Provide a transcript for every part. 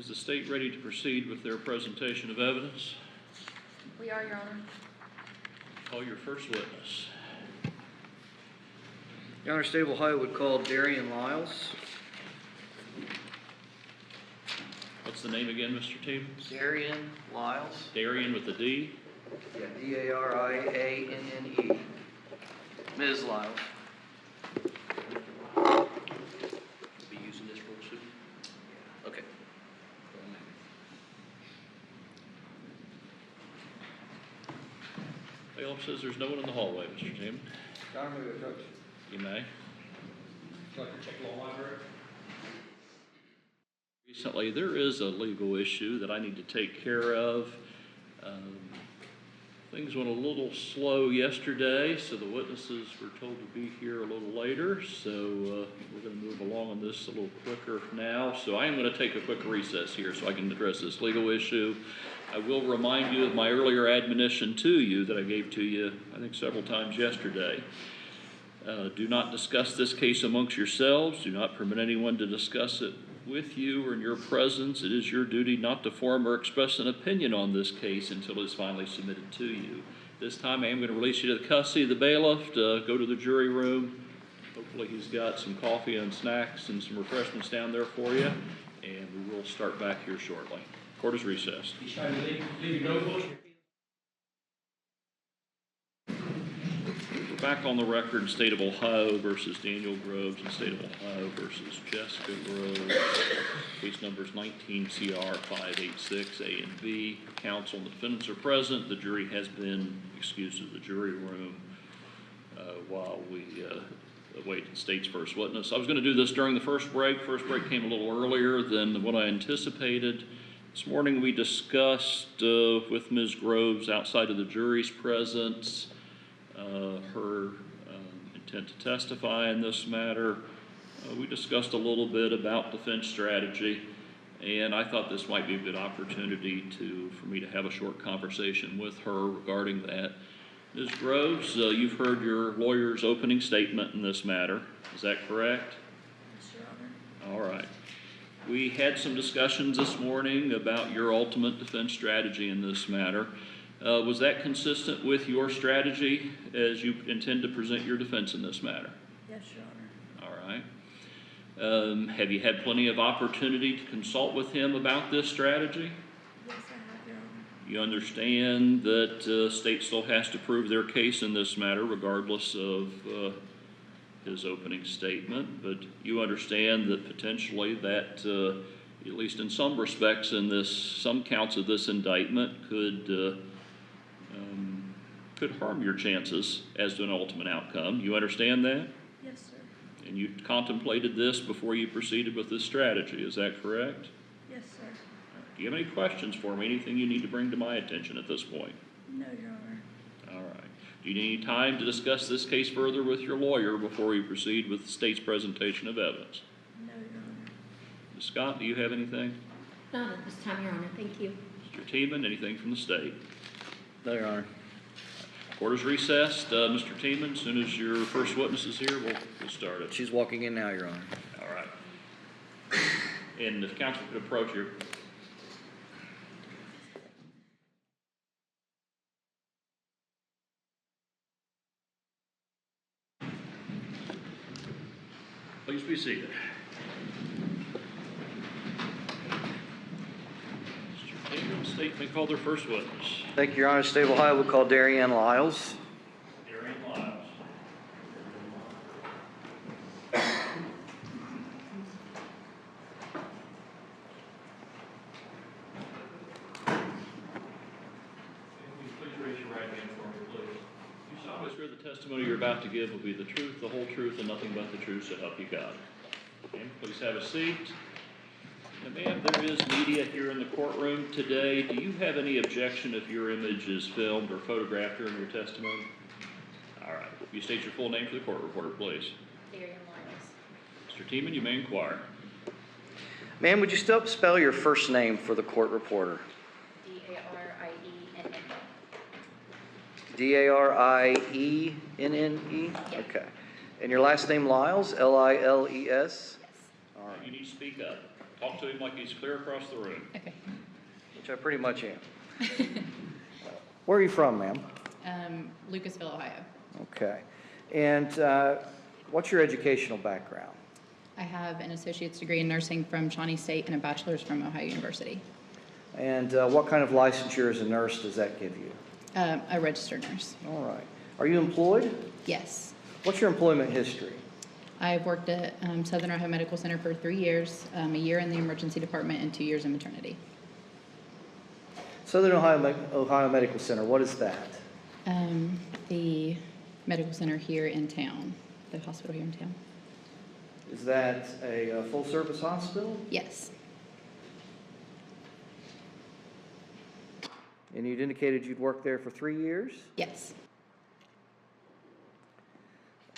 Is the state ready to proceed with their presentation of evidence? We are, Your Honor. Call your first witness. Your Honor, State of Ohio would call Darienne Liles. What's the name again, Mr. Teevens? Darienne Liles. Darienne with a D? Yeah, D-A-R-I-A-N-N-E. Ms. Liles. Be using this for soon? Okay. Bailiff says there's no one in the hallway, Mr. Teevens. Your Honor, move approach. You may. Would you like to check law library? Recently, there is a legal issue that I need to take care of. Things went a little slow yesterday, so the witnesses were told to be here a little later. So we're going to move along on this a little quicker now. So I am going to take a quick recess here so I can address this legal issue. I will remind you of my earlier admonition to you that I gave to you, I think, several times yesterday. Do not discuss this case amongst yourselves. Do not permit anyone to discuss it with you or in your presence. It is your duty not to form or express an opinion on this case until it is finally submitted to you. This time I am going to release you to the custody of the bailiff to go to the jury room. Hopefully he's got some coffee and snacks and some refreshments down there for you, and we will start back here shortly. Court is recessed. You try to leave your notebook. Back on the record, State of Ohio versus Daniel Groves and State of Ohio versus Jessica Groves. Case numbers 19 CR 586 A and B. Counsel and the defendants are present. The jury has been excused to the jury room while we await the state's first witness. I was going to do this during the first break. First break came a little earlier than what I anticipated. This morning we discussed with Ms. Groves outside of the jury's presence her intent to testify in this matter. We discussed a little bit about defense strategy, and I thought this might be a good opportunity for me to have a short conversation with her regarding that. Ms. Groves, you've heard your lawyer's opening statement in this matter. Is that correct? Yes, Your Honor. All right. We had some discussions this morning about your ultimate defense strategy in this matter. Was that consistent with your strategy as you intend to present your defense in this matter? Yes, Your Honor. All right. Have you had plenty of opportunity to consult with him about this strategy? Yes, I have, Your Honor. You understand that state still has to prove their case in this matter regardless of his opening statement, but you understand that potentially that, at least in some respects in this, some counts of this indictment could harm your chances as to an ultimate outcome. You understand that? Yes, sir. And you contemplated this before you proceeded with this strategy, is that correct? Yes, sir. Do you have any questions for me? Anything you need to bring to my attention at this point? No, Your Honor. All right. Do you need any time to discuss this case further with your lawyer before we proceed with the state's presentation of evidence? No, Your Honor. Ms. Scott, do you have anything? Not at this time, Your Honor. Thank you. Mr. Tiemann, anything from the state? No, Your Honor. Court is recessed. Mr. Tiemann, as soon as your first witness is here, we'll start it. She's walking in now, Your Honor. All right. And if counsel could approach your... Please be seated. Mr. Tiemann, state may call their first witness. Thank you, Your Honor. State of Ohio would call Darienne Liles. Darienne Liles. Please raise your right hand for me, please. You solemnly swear the testimony you're about to give will be the truth, the whole truth, and nothing but the truth, so help you God. Okay, please have a seat. Now, ma'am, there is media here in the courtroom today. Do you have any objection if your image is filmed or photographed during your testimony? All right. Will you state your full name for the court reporter, please? Darienne Liles. Mr. Tiemann, you may inquire. Ma'am, would you still spell your first name for the court reporter? D-A-R-I-E-N-N-E. D-A-R-I-E-N-N-E? Yeah. Okay. And your last name Liles? L-I-L-E-S? Yes. All right. you need to speak up. Talk to him like he's clear across the room. Okay. Which I pretty much am. Where are you from, ma'am? Lucasville, Ohio. Okay. And what's your educational background? I have an associate's degree in nursing from Shawnee State and a bachelor's from Ohio University. And what kind of licensure as a nurse does that give you? A registered nurse. All right. Are you employed? Yes. What's your employment history? I've worked at Southern Ohio Medical Center for 3 years, a year in the emergency department and 2 years in maternity. Southern Ohio Medical Center, what is that? The medical center here in town, the hospital here in town. Is that a full-service hospital? Yes. And you'd indicated you'd worked there for 3 years? Yes.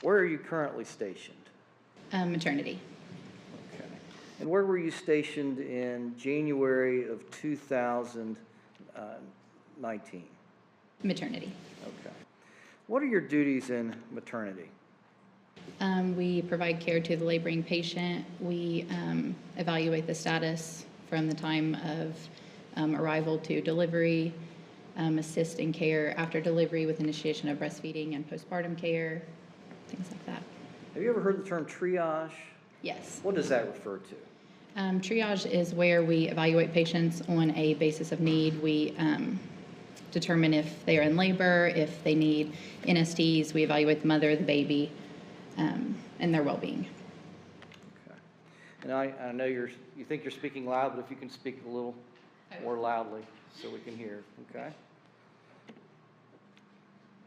Where are you currently stationed? Maternity. Okay. And where were you stationed in January of 2019? Maternity. Okay. What are your duties in maternity? We provide care to the laboring patient. We evaluate the status from the time of arrival to delivery, assist in care after delivery with initiation of breastfeeding and postpartum care, things like that. Have you ever heard the term triage? Yes. What does that refer to? Triage is where we evaluate patients on a basis of need. We determine if they are in labor, if they need NSTs. We evaluate the mother, the baby, and their well-being. Okay. And I know you think you're speaking loud, but if you can speak a little more loudly so we can hear, okay?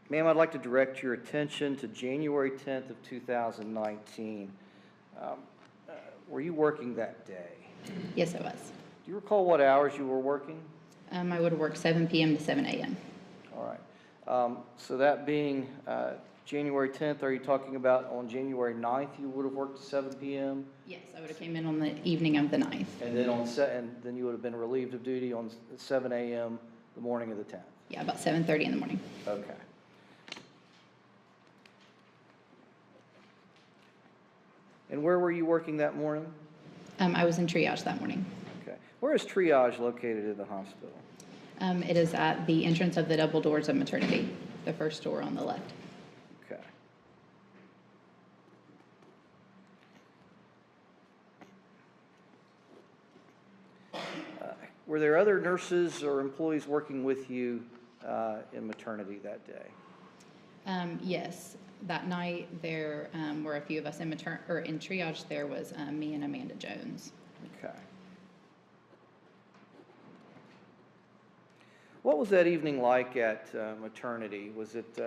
Ma'am, I'd like to direct your attention to January 10th of 2019. Were you working that day? Yes, I was. Do you recall what hours you were working? I would work 7 p.m. to 7 a.m. All right. So that being January 10th, are you talking about on January 9th you would have worked 7 p.m.? Yes, I would have came in on the evening of the 9th. And then then you would have been relieved of duty on 7 a.m. the morning of the 10th? Yeah, about 7:30 in the morning. Okay. And where were you working that morning? I was in triage that morning. Okay. Where is triage located in the hospital? It is at the entrance of the double doors of maternity, the first door on the left. Okay. Were there other nurses or employees working with you in maternity that day? Yes, that night there were a few of us in triage. There was me and Amanda Jones. Okay. What was that evening like at maternity? Was it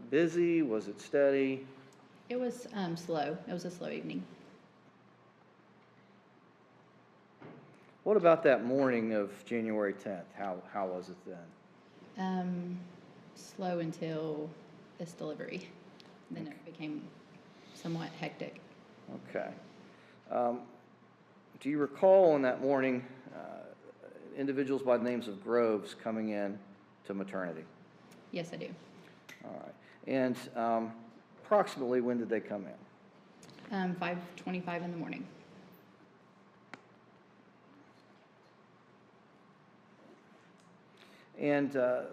busy? Was it steady? It was slow. It was a slow evening. What about that morning of January 10th? How was it then? Slow until this delivery. Then it became somewhat hectic. Okay. Do you recall on that morning individuals by the names of Groves coming in to maternity? Yes, I do. All right. And approximately when did they come in? 5:25 in the morning. And do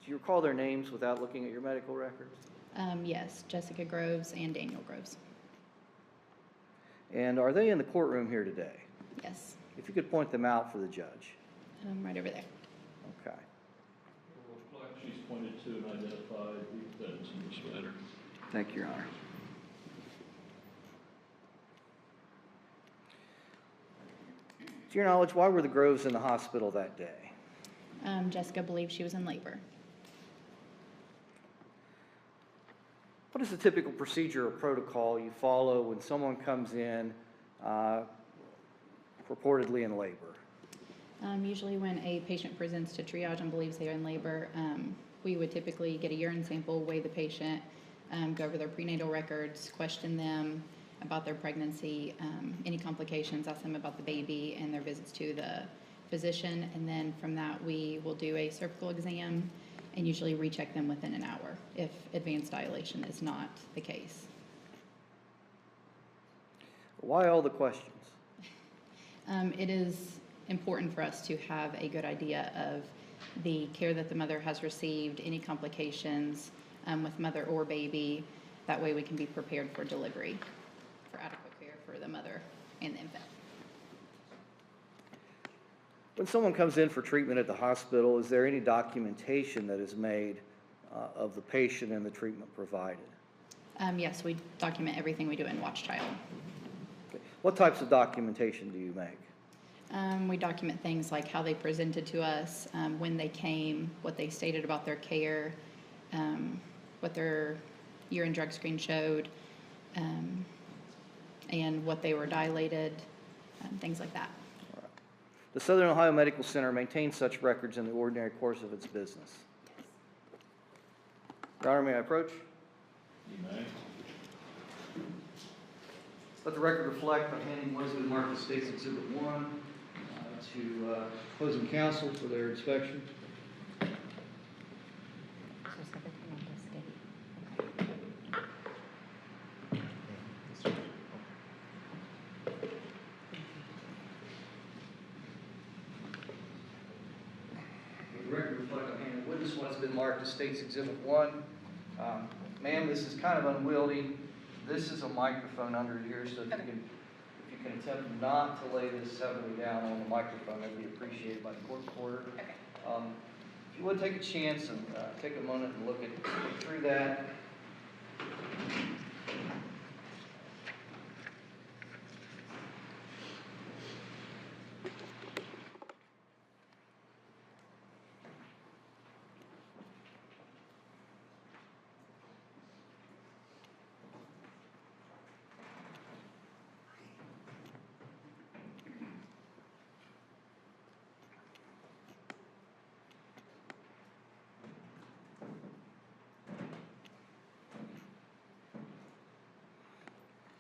you recall their names without looking at your medical records? Yes, Jessica Groves and Daniel Groves. And are they in the courtroom here today? Yes, If you could point them out for the judge. right over there. Okay. She's pointed to and identified the defendants in this matter. Thank you, Your Honor. To your knowledge, why were the Groves in the hospital that day? Jessica believed she was in labor. What is the typical procedure or protocol you follow when someone comes in purportedly in labor? Usually when a patient presents to triage and believes they are in labor, we would typically get a urine sample, weigh the patient, go over their prenatal records, question them about their pregnancy, any complications, ask them about the baby and their visits to the physician, and then from that we will do a cervical exam and usually recheck them within an hour if advanced dilation is not the case. Why all the questions? It is important for us to have a good idea of the care that the mother has received, any complications with mother or baby. That way we can be prepared for delivery, for adequate care for the mother and the infant. When someone comes in for treatment at the hospital, is there any documentation that is made of the patient and the treatment provided? Yes, we document everything we do in Watch Child. Okay. What types of documentation do you make? We document things like how they presented to us, when they came, what they stated about their care, what their urine drug screen showed, and what they were dilated, things like that. The Southern Ohio Medical Center maintains such records in the ordinary course of its business. Your Honor, may I approach? You may. Let the record reflect I'm handing what has been marked as State's Exhibit 1 to opposing counsel for their inspection. The record reflect I'm handing witness what has been marked as State's Exhibit 1. Ma'am, this is kind of unwieldy. This is a microphone under here, so if you can attempt not to lay this heavily down on the microphone, that'd be appreciated by the court reporter. If you would take a chance and take a moment and look through that.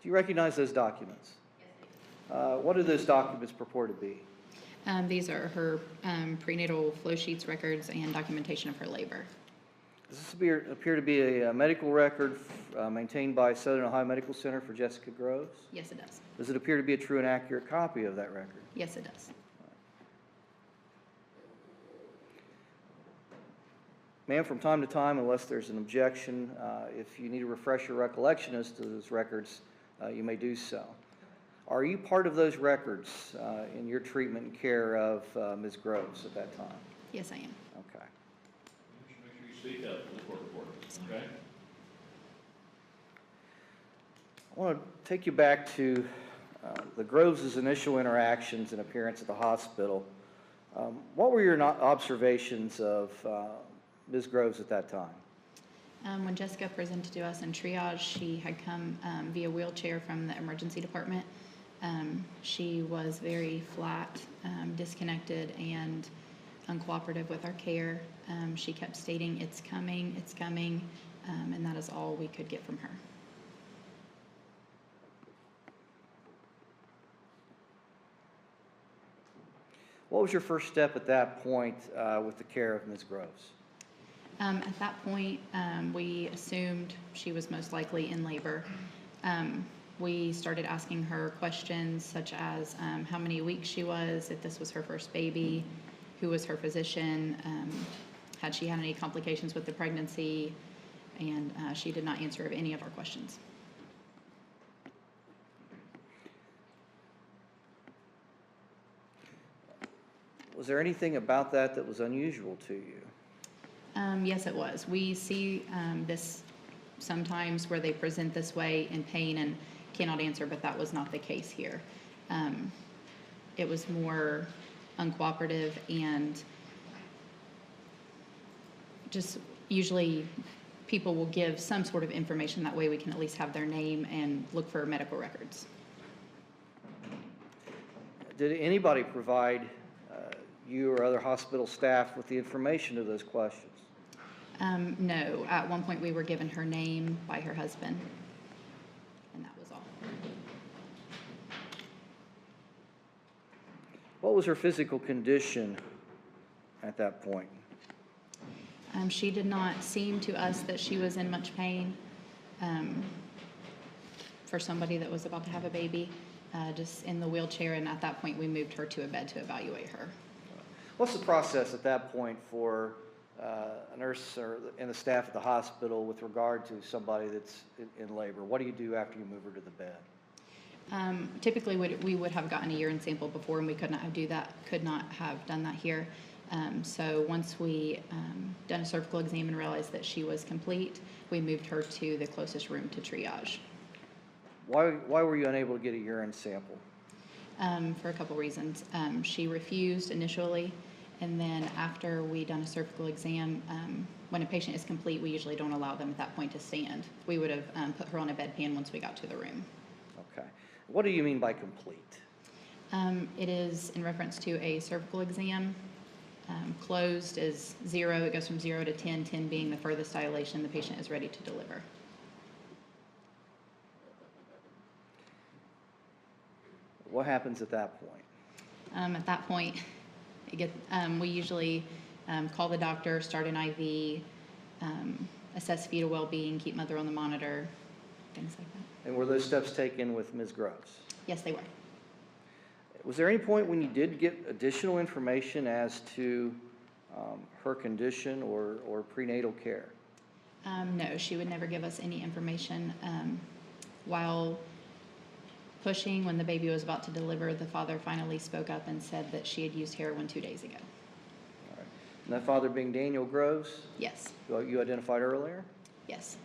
Do you recognize those documents? Yes. What do those documents purport to be? These are her prenatal flow sheets, records, and documentation of her labor. Does this appear to be a medical record maintained by Southern Ohio Medical Center for Jessica Groves? Yes, it does. Does it appear to be a true and accurate copy of that record? Yes, it does. Ma'am, from time to time, unless there's an objection, if you need to refresh your recollection as to those records, you may do so. Are you part of those records in your treatment and care of Ms. Groves at that time? Yes, I am. Okay. Make sure you speak up to the court reporter, okay? I want to take you back to the Groves' initial interactions and appearance at the hospital. What were your observations of Ms. Groves at that time? When Jessica presented to us in triage, she had come via wheelchair from the emergency department. She was very flat, disconnected, and uncooperative with our care. She kept stating, it's coming, and that is all we could get from her. What was your first step at that point with the care of Ms. Groves? At that point, we assumed she was most likely in labor. We started asking her questions such as how many weeks she was, if this was her first baby, who was her physician, had she had any complications with the pregnancy, and she did not answer any of our questions. Was there anything about that that was unusual to you? Yes, it was. We see this sometimes where they present this way in pain and cannot answer, but that was not the case here. It was more uncooperative and just usually people will give some sort of information. That way we can at least have their name and look for medical records. Did anybody provide you or other hospital staff with the information to those questions? No. At one point we were given her name by her husband, and that was all. What was her physical condition at that point? She did not seem to us that she was in much pain for somebody that was about to have a baby. just in the wheelchair, and at that point, we moved her to a bed to evaluate her. What's the process at that point for a nurse and the staff at the hospital with regard to somebody that's in labor? What do you do after you move her to the bed? Typically, we would have gotten a urine sample before, and we could not have done that here. So once we done a cervical exam and realized that she was complete, we moved her to the closest room to triage. Why were you unable to get a urine sample? For a couple reasons. She refused initially, and then after we done a cervical exam, when a patient is complete, we usually don't allow them at that point to stand. We would have put her on a bedpan once we got to the room. Okay. What do you mean by complete? It is in reference to a cervical exam. Closed is 0. It goes from 0 to 10, 10 being the furthest dilation. The patient is ready to deliver. What happens at that point? At that point, we usually call the doctor, start an IV, assess fetal well-being, keep mother on the monitor, things like that. And were those steps taken with Ms. Groves? Yes, they were. Was there any point when you did get additional information as to her condition or prenatal care? No, she would never give us any information. While pushing, when the baby was about to deliver, the father finally spoke up and said that she had used heroin 2 days ago. All right. And that father being Daniel Groves, Yes, who you identified earlier? yes.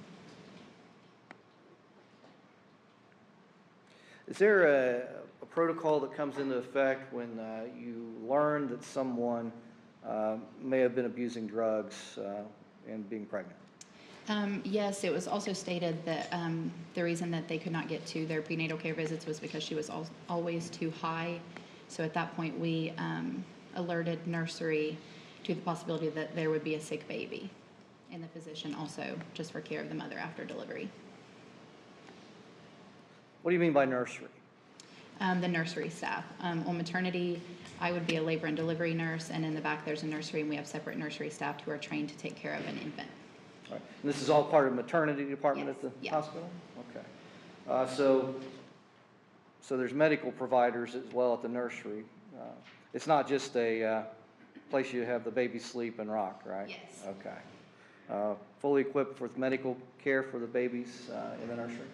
Is there a protocol that comes into effect when you learn that someone may have been abusing drugs and being pregnant? Yes, it was also stated that the reason that they could not get to their prenatal care visits was because she was always too high. So at that point, we alerted nursery to the possibility that there would be a sick baby, and the physician also, just for care of the mother after delivery. What do you mean by nursery? The nursery staff. On maternity, I would be a labor and delivery nurse, and in the back there's a nursery, and we have separate nursery staff who are trained to take care of an infant. All right. And this is all part of the maternity department Yes. at the Yeah. hospital? Okay. So there's medical providers as well at the nursery. It's not just a place you have the baby sleep and rock, right? Yes. Okay. Fully equipped with medical care for the babies in the nursery?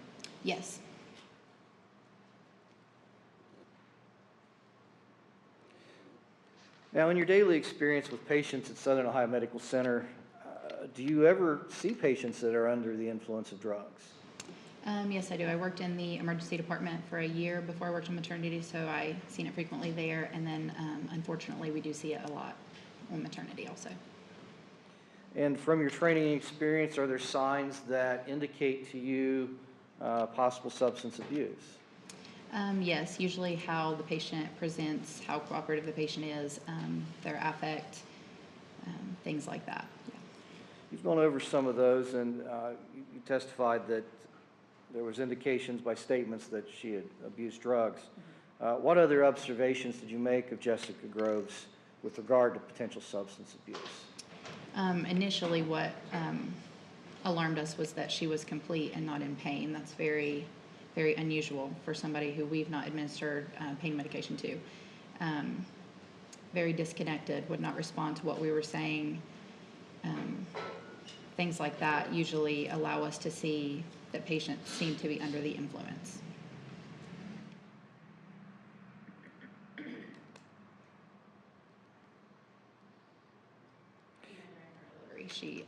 Yes. Now, in your daily experience with patients at Southern Ohio Medical Center, do you ever see patients that are under the influence of drugs? Yes, I do. I worked in the emergency department for a year before I worked on maternity, so I seen it frequently there. And then, unfortunately, we do see it a lot on maternity also. And from your training experience, are there signs that indicate to you possible substance abuse? Yes, usually how the patient presents, how cooperative the patient is, their affect, things like that. Yeah. You've gone over some of those, and you testified that there was indications by statements that she had abused drugs. What other observations did you make of Jessica Groves with regard to potential substance abuse? Initially, what alarmed us was that she was complete and not in pain. That's very, very unusual for somebody who we've not administered pain medication to. Very disconnected, would not respond to what we were saying. Things like that usually allow us to see that patients seem to be under the influence. She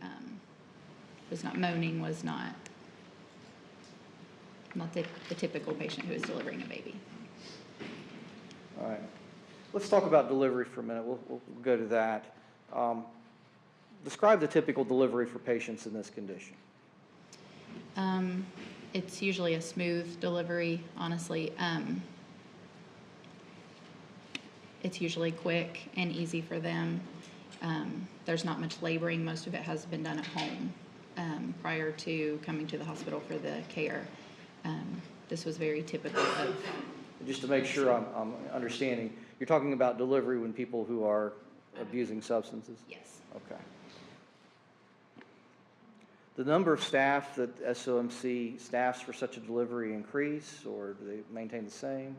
was not moaning, was not the typical patient who is delivering a baby. All right. Let's talk about delivery for a minute. We'll go to that. Describe the typical delivery for patients in this condition. It's usually a smooth delivery, honestly. It's usually quick and easy for them. There's not much laboring. Most of it has been done at home prior to coming to the hospital for the care. This was very typical of... Just to make sure I'm understanding, you're talking about delivery when people who are abusing substances? Yes. Okay. The number of staff that SOMC staffs for such a delivery increase, or do they maintain the same?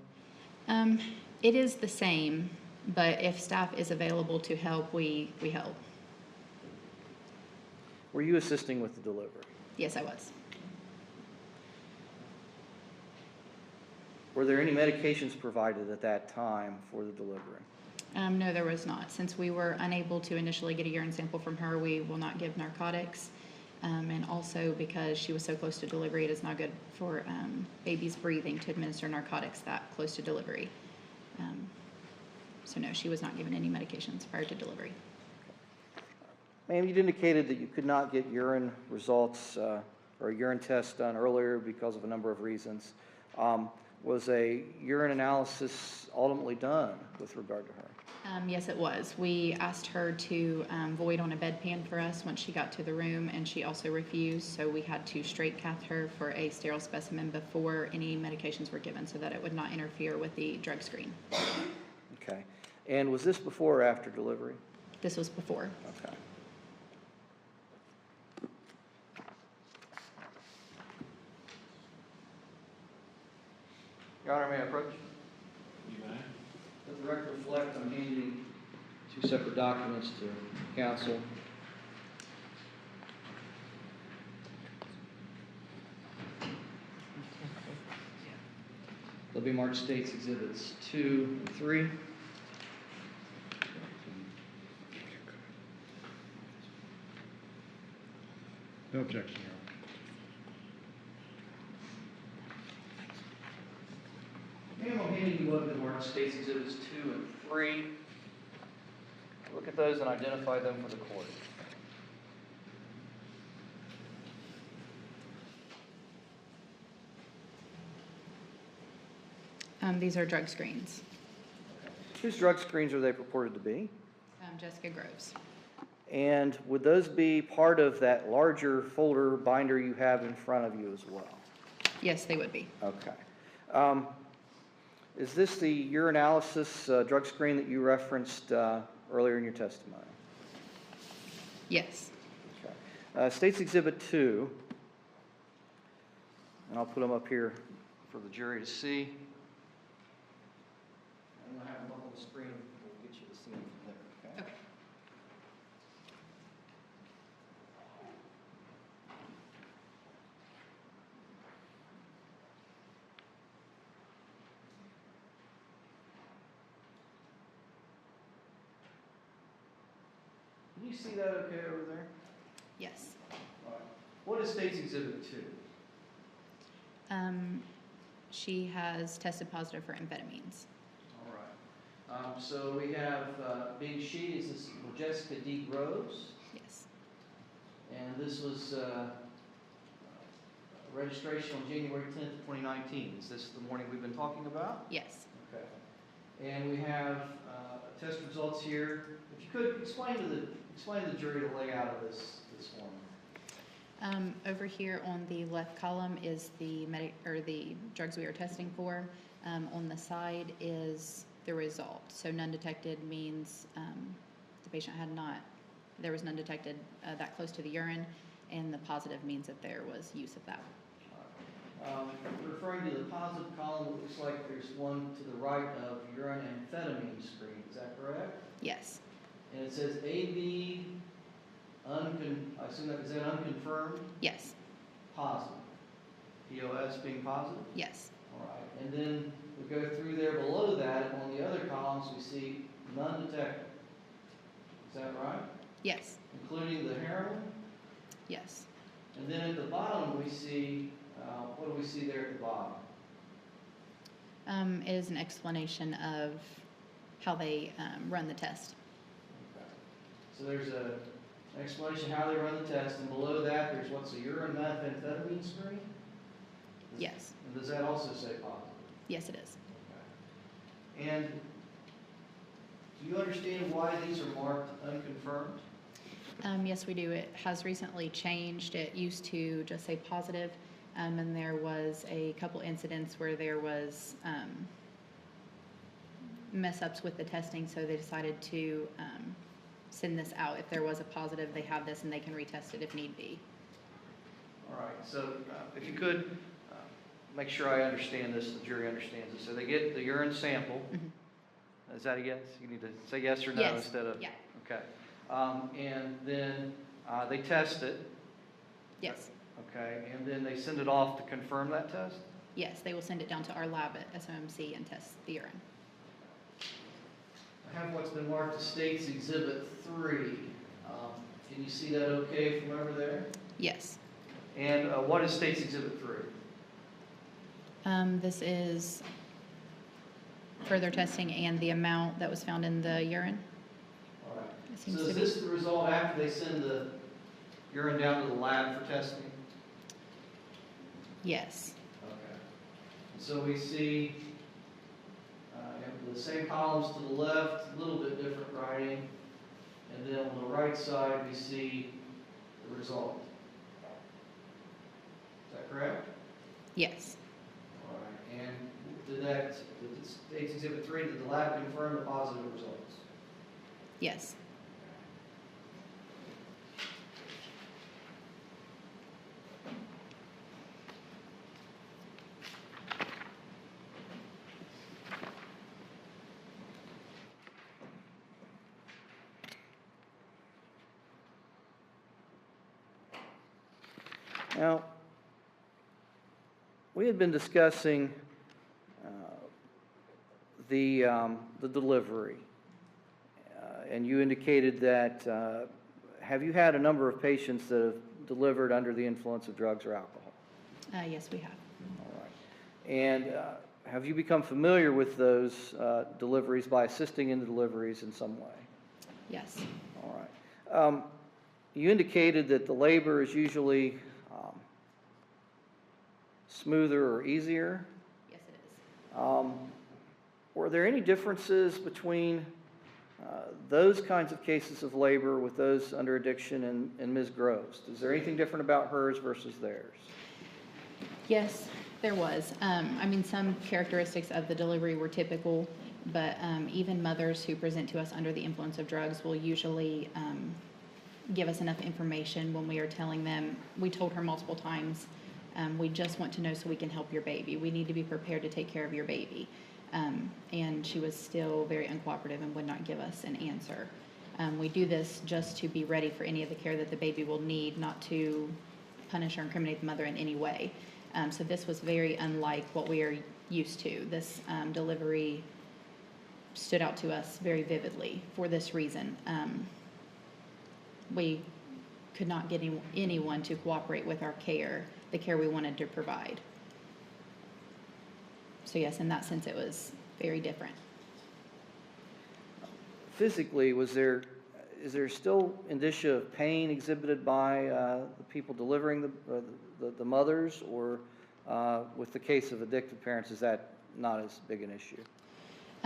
It is the same, but if staff is available to help, we help. Were you assisting with the delivery? Yes, I was. Were there any medications provided at that time for the delivery? No, there was not. Since we were unable to initially get a urine sample from her, we will not give narcotics. And also because she was so close to delivery, it is not good for babies breathing to administer narcotics that close to delivery. So no, she was not given any medications prior to delivery. Ma'am, you'd indicated that you could not get urine results or a urine test done earlier because of a number of reasons. Was a urine analysis ultimately done with regard to her? Yes, it was. We asked her to void on a bedpan for us once she got to the room, and she also refused, so we had to straight cath her for a sterile specimen before any medications were given so that it would not interfere with the drug screen. Okay. And was this before or after delivery? This was before. Okay. Your Honor, may I approach? You may. Let the record reflect, I'm handing two separate documents to counsel. They'll be marked States Exhibits 2 and 3. No objection, Your Honor. Ma'am, I'm handing you up the marked States Exhibits 2 and 3. Look at those and identify them for the court. These are drug screens. Whose drug screens are they purported to be? Jessica Groves. And would those be part of that larger folder binder you have in front of you as well? Yes, they would be. Okay. Is this the Urinalysis drug screen that you referenced earlier in your testimony? Yes. Okay. States Exhibit 2, and I'll put them up here for the jury to see. I'm going to have them up on the screen. We'll get you to see them from there, okay? Okay. Can you see that okay over there? Yes. All right. What is States Exhibit 2? She has tested positive for amphetamines. All right. So we have, being she is this Jessica D. Groves, Yes. and this was registration on January 10th, 2019. Is this the morning we've been talking about? Yes. Okay. And we have test results here. If you could explain to the jury the layout of this form. Over here on the left column is the drugs we are testing for. On the side is the result. So none detected means the patient there was none detected that close to the urine, and the positive means that there was use of that. Referring to the positive column, it looks like there's one to the right of urine amphetamine screen. Is that correct? Yes. And it says AB, I assume is that unconfirmed? Yes. Positive. POS being positive? Yes. All right. And then we go through there below that, on the other columns, we see none detected. Is that right? Yes. Including the heroin? Yes. And then at the bottom, we see, what do we see there at the bottom? It is an explanation of how they run the test. Okay. So there's an explanation how they run the test, and below that, there's what's a urine methamphetamine screen? Yes. And does that also say positive? Yes, it is. Okay. And do you understand why these are marked unconfirmed? Yes, we do. It has recently changed. It used to just say positive, and there was a couple incidents where there was mess-ups with the testing, so they decided to send this out. If there was a positive, they have this and they can retest it if need be. All right, so if you could, make sure I understand this, the jury understands this. So they get the urine sample. Is that a yes? You need to say yes or no Yes. instead of? Yeah. Okay. And then they test it. Yes. Okay. And then they send it off to confirm that test? Yes, they will send it down to our lab at SOMC and test the urine. I have what's been marked as State's Exhibit 3. Can you see that okay from over there? Yes. And what is State's Exhibit 3? This is further testing and the amount that was found in the urine. All right. It So seems is to be. this the result after they send the urine down to the lab for testing? Yes. Okay. So we see the same columns to the left, a little bit different writing. And then on the right side, we see the result. Is that correct? Yes. All right. And did the State's Exhibit 3, did the lab confirm the positive results? Yes. Now, we had been discussing the delivery, and you indicated that have you had a number of patients that have delivered under the influence of drugs or alcohol? Yes, we have. All right. And have you become familiar with those deliveries by assisting in the deliveries in some way? Yes. All right. You indicated that the labor is usually smoother or easier. Yes, it is. Were there any differences between those kinds of cases of labor with those under addiction and Ms. Groves? Is there anything different about hers versus theirs? Yes, there was. I mean, some characteristics of the delivery were typical, but even mothers who present to us under the influence of drugs will usually give us enough information when we are telling them. We told her multiple times, we just want to know so we can help your baby. We need to be prepared to take care of your baby. And she was still very uncooperative and would not give us an answer. We do this just to be ready for any of the care that the baby will need, not to punish or incriminate the mother in any way. So this was very unlike what we are used to. This delivery stood out to us very vividly for this reason. We could not get anyone to cooperate with our care, the care we wanted to provide. So yes, in that sense, it was very different. Physically, is there still indicia of pain exhibited by the people delivering the mothers, or with the case of addicted parents, is that not as big an issue?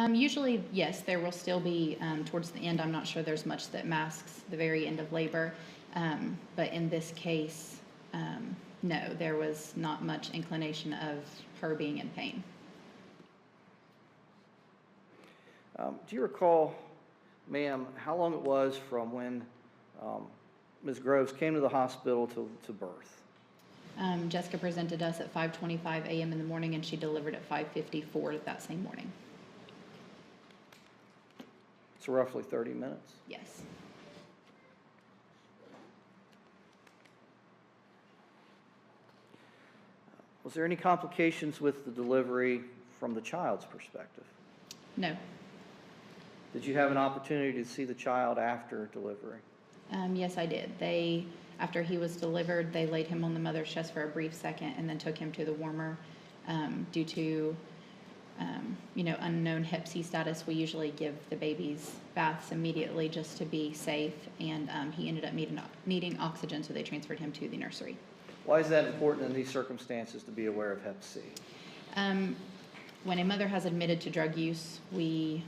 Usually, yes, there will still be, towards the end, I'm not sure there's much that masks the very end of labor, but in this case, no, there was not much inclination of her being in pain. Do you recall, ma'am, how long it was from when Ms. Groves came to the hospital to birth? Jessica presented us at 5:25 a.m. in the morning, and she delivered at 5:54 that same morning. So roughly 30 minutes? Yes. Was there any complications with the delivery from the child's perspective? No. Did you have an opportunity to see the child after delivery? Yes, I did. After he was delivered, they laid him on the mother's chest for a brief second and then took him to the warmer. Due to, unknown Hep C status, we usually give the babies baths immediately just to be safe, and he ended up needing oxygen, so they transferred him to the nursery. Why is that important in these circumstances to be aware of Hep C? When a mother has admitted to drug use, we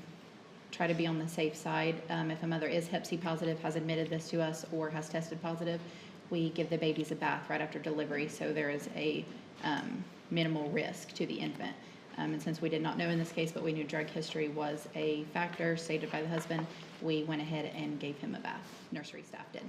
try to be on the safe side. If a mother is Hep C positive, has admitted this to us, or has tested positive, we give the babies a bath right after delivery, so there is a minimal risk to the infant. And since we did not know in this case, but we knew drug history was a factor stated by the husband, we went ahead and gave him a bath. Nursery staff did.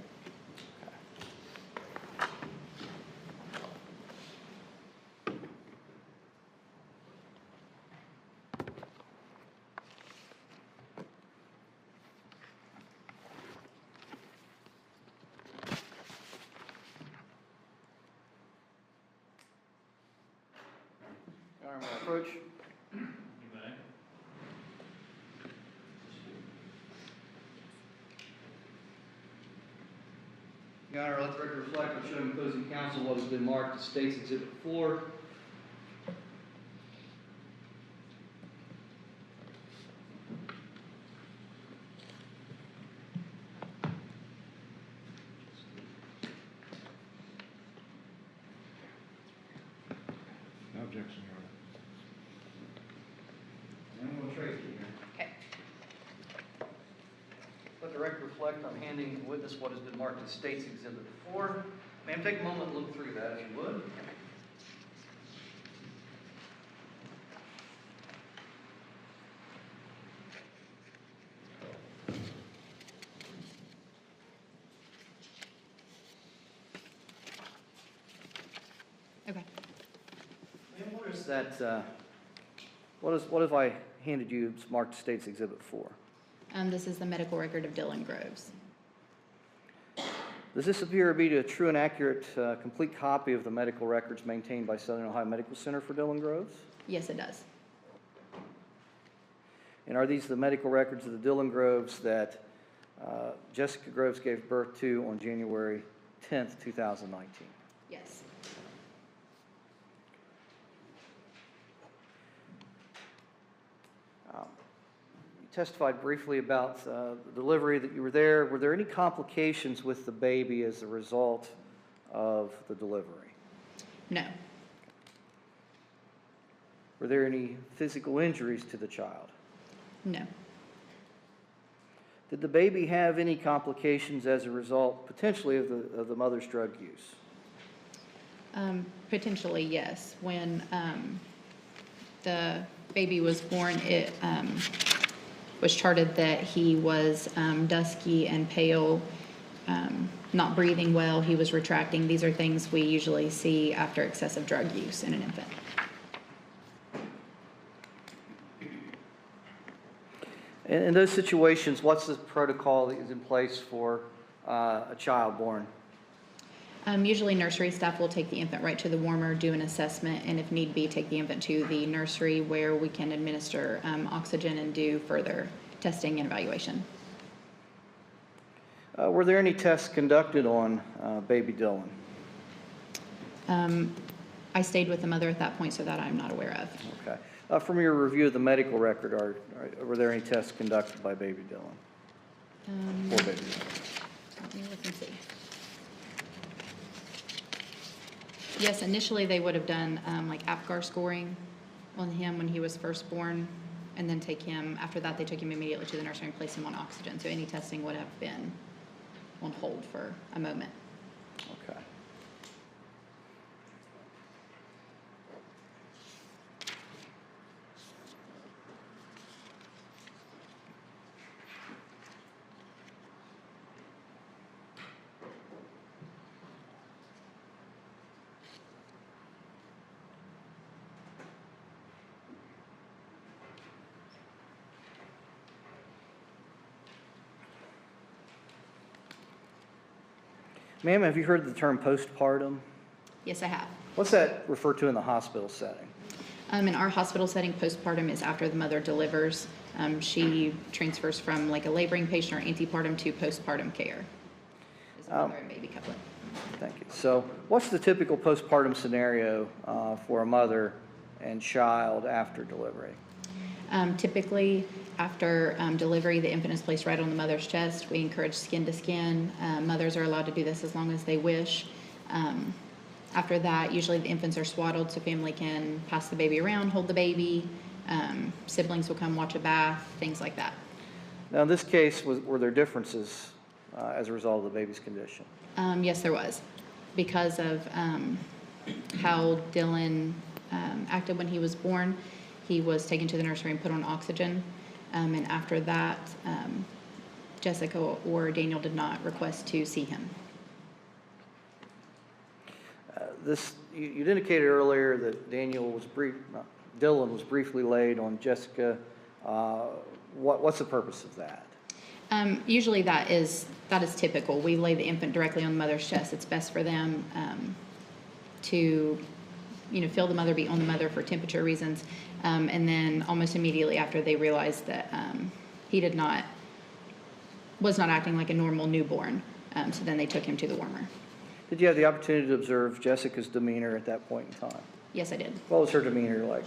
Honor, may I approach? You may. Your Honor, let the record reflect, I'm showing opposing counsel what has been marked as State's Exhibit 4. No objection, Your Honor. And I'm going to trace it here. Okay. Let the record reflect, I'm handing the witness what has been marked as State's Exhibit 4. Ma'am, take a moment and look through that if you would. Okay. Ma'am, what is that, what have I handed you as marked as State's Exhibit 4? This is the medical record of Dylan Groves. Does this appear to be a true and accurate, complete copy of the medical records maintained by Southern Ohio Medical Center for Dylan Groves? Yes, it does. And are these the medical records of the Dylan Groves that Jessica Groves gave birth to on January 10th, 2019? Yes. You testified briefly about the delivery that you were there. Were there any complications with the baby as a result of the delivery? No. Were there any physical injuries to the child? No. Did the baby have any complications as a result, potentially, of the mother's drug use? Potentially, yes. When the baby was born, it was charted that he was dusky and pale, not breathing well, he was retracting. These are things we usually see after excessive drug use in an infant. In those situations, what's the protocol that is in place for a child born? Usually nursery staff will take the infant right to the warmer, do an assessment, and if need be, take the infant to the nursery where we can administer oxygen and do further testing and evaluation. Were there any tests conducted on baby Dylan? I stayed with the mother at that point, so that I'm not aware of. Okay. From your review of the medical record, were there any tests conducted by baby Dylan? For baby Dylan? Let me look and see. Yes, initially they would have done like APGAR scoring on him when he was first born, and then take him, after that they took him immediately to the nursery and placed him on oxygen. So any testing would have been on hold for a moment. Okay. Ma'am, have you heard the term postpartum? Yes, I have. What's that referred to in the hospital setting? In our hospital setting, postpartum is after the mother delivers. She transfers from like a laboring patient or antepartum to postpartum care. Is a mother and baby couplet. Thank you. So what's the typical postpartum scenario for a mother and child after delivery? Typically, after delivery, the infant is placed right on the mother's chest. We encourage skin to skin. Mothers are allowed to do this as long as they wish. After that, usually the infants are swaddled so family can pass the baby around, hold the baby. Siblings will come watch a bath, things like that. Now, in this case, were there differences as a result of the baby's condition? Yes, there was. Because of how Dylan acted when he was born, he was taken to the nursery and put on oxygen. And after that, Jessica or Daniel did not request to see him. You indicated earlier that Dylan was briefly laid on Jessica. What's the purpose of that? Usually that is typical. We lay the infant directly on the mother's chest. It's best for them to feel the mother, be on the mother for temperature reasons. And then almost immediately after, they realized that he was not acting like a normal newborn. So then they took him to the warmer. Did you have the opportunity to observe Jessica's demeanor at that point in time? Yes, I did. What was her demeanor like?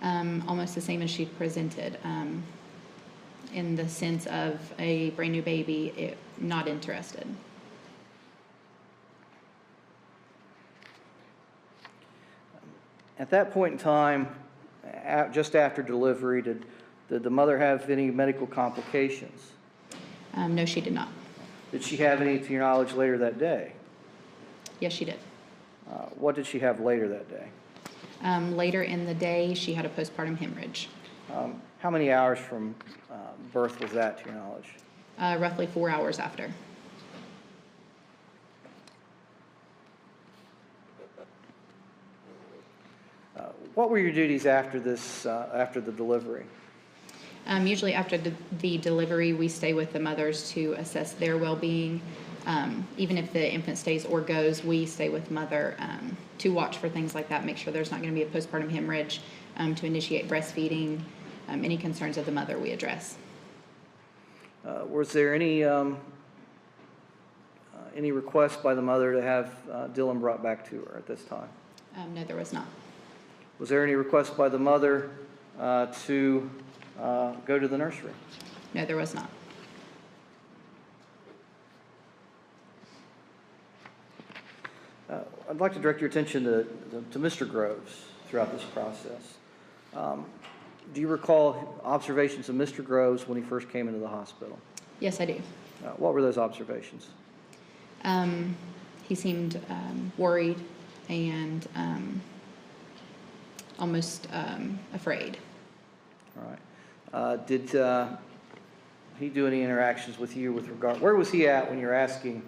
Almost the same as she presented, in the sense of a brand new baby, not interested. At that point in time, just after delivery, did the mother have any medical complications? No, she did not. Did she have any, to your knowledge, later that day? Yes, she did. What did she have later that day? Later in the day, she had a postpartum hemorrhage. How many hours from birth was that, to your knowledge? Roughly 4 hours after. What were your duties after this, after the delivery? Usually after the delivery, we stay with the mothers to assess their well-being. Even if the infant stays or goes, we stay with mother to watch for things like that, make sure there's not going to be a postpartum hemorrhage, to initiate breastfeeding, any concerns of the mother we address. Was there any request by the mother to have Dylan brought back to her at this time? No, there was not. Was there any request by the mother to go to the nursery? No, there was not. I'd like to direct your attention to Mr. Groves throughout this process. Do you recall observations of Mr. Groves when he first came into the hospital? Yes, I do. What were those observations? He seemed worried and almost afraid. All right. Did he do any interactions with you with regard? Where was he at when you were asking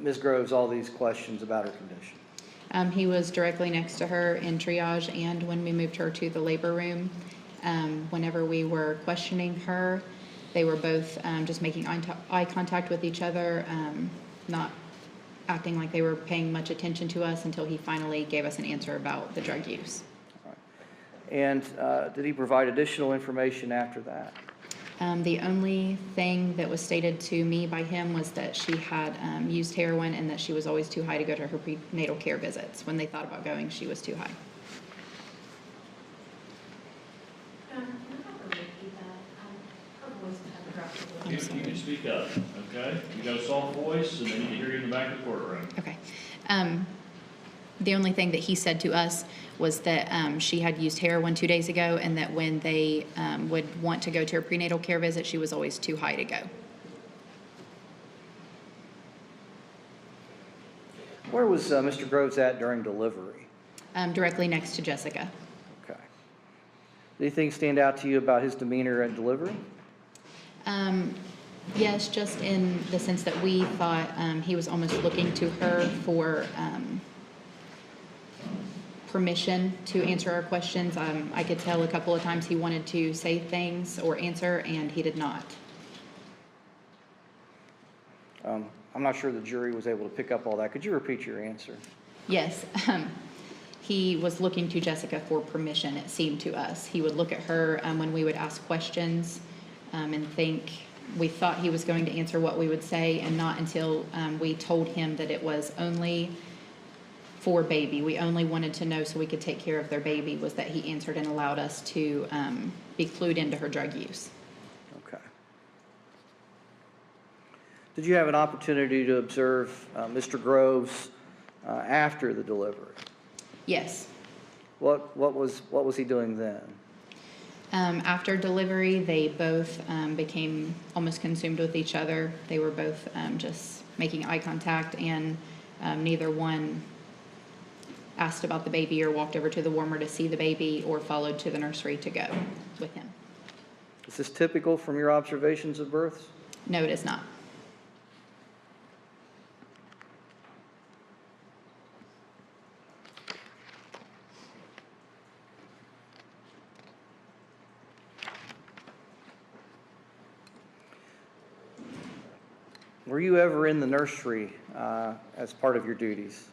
Ms. Groves all these questions about her condition? He was directly next to her in triage and when we moved her to the labor room. Whenever we were questioning her, they were both just making eye contact with each other, not acting like they were paying much attention to us until he finally gave us an answer about the drug use. All right. And did he provide additional information after that? The only thing that was stated to me by him was that she had used heroin and that she was always too high to go to her prenatal care visits. When they thought about going, she was too high. Can I have her repeat that? Her voice kind of dropped a little. You can speak up, okay? You got a soft voice, and they need to hear you in the back of the courtroom. Okay. The only thing that he said to us was that she had used heroin 2 days ago and that when they would want to go to her prenatal care visit, she was always too high to go. Where was Mr. Groves at during delivery? Directly next to Jessica. Okay. Did anything stand out to you about his demeanor at delivery? Yes, just in the sense that we thought he was almost looking to her for permission to answer our questions. I could tell a couple of times he wanted to say things or answer, and he did not. I'm not sure the jury was able to pick up all that. Could you repeat your answer? Yes. He was looking to Jessica for permission, it seemed to us. He would look at her when we would ask questions and we thought he was going to answer what we would say, and not until we told him that it was only for baby. We only wanted to know so we could take care of their baby, was that he answered and allowed us to be clued into her drug use. Okay. Did you have an opportunity to observe Mr. Groves after the delivery? Yes. What was he doing then? After delivery, they both became almost consumed with each other. They were both just making eye contact, and neither one asked about the baby or walked over to the warmer to see the baby or followed to the nursery to go with him. Is this typical from your observations of births? No, it is not. Were you ever in the nursery as part of your duties?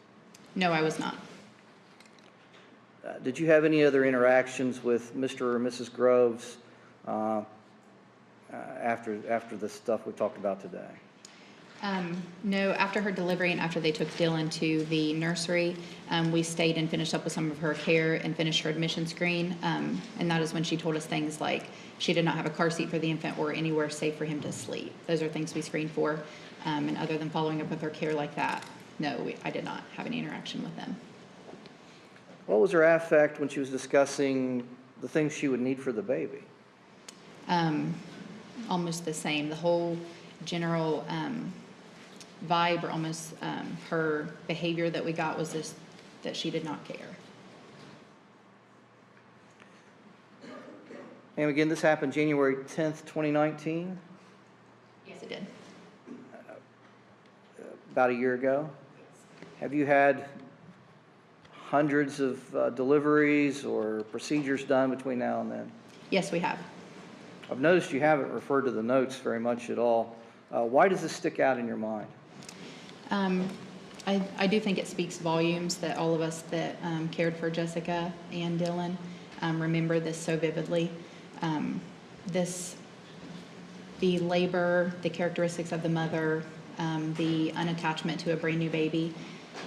No, I was not. Did you have any other interactions with Mr. or Mrs. Groves after the stuff we talked about today? No, after her delivery and after they took Dylan to the nursery, we stayed and finished up with some of her care and finished her admission screen. And that is when she told us things like she did not have a car seat for the infant or anywhere safe for him to sleep. Those are things we screened for. And other than following up with her care like that, no, I did not have any interaction with them. What was her affect when she was discussing the things she would need for the baby? Almost the same. The whole general vibe, or almost her behavior that we got was this, that she did not care. And again, this happened January 10th, 2019, Yes, it did. about a year ago. Have you had hundreds of deliveries or procedures done between now and then? Yes, we have. I've noticed you haven't referred to the notes very much at all. Why does this stick out in your mind? I do think it speaks volumes that all of us that cared for Jessica and Dylan remember this so vividly. The labor, the characteristics of the mother, the unattachment to a brand new baby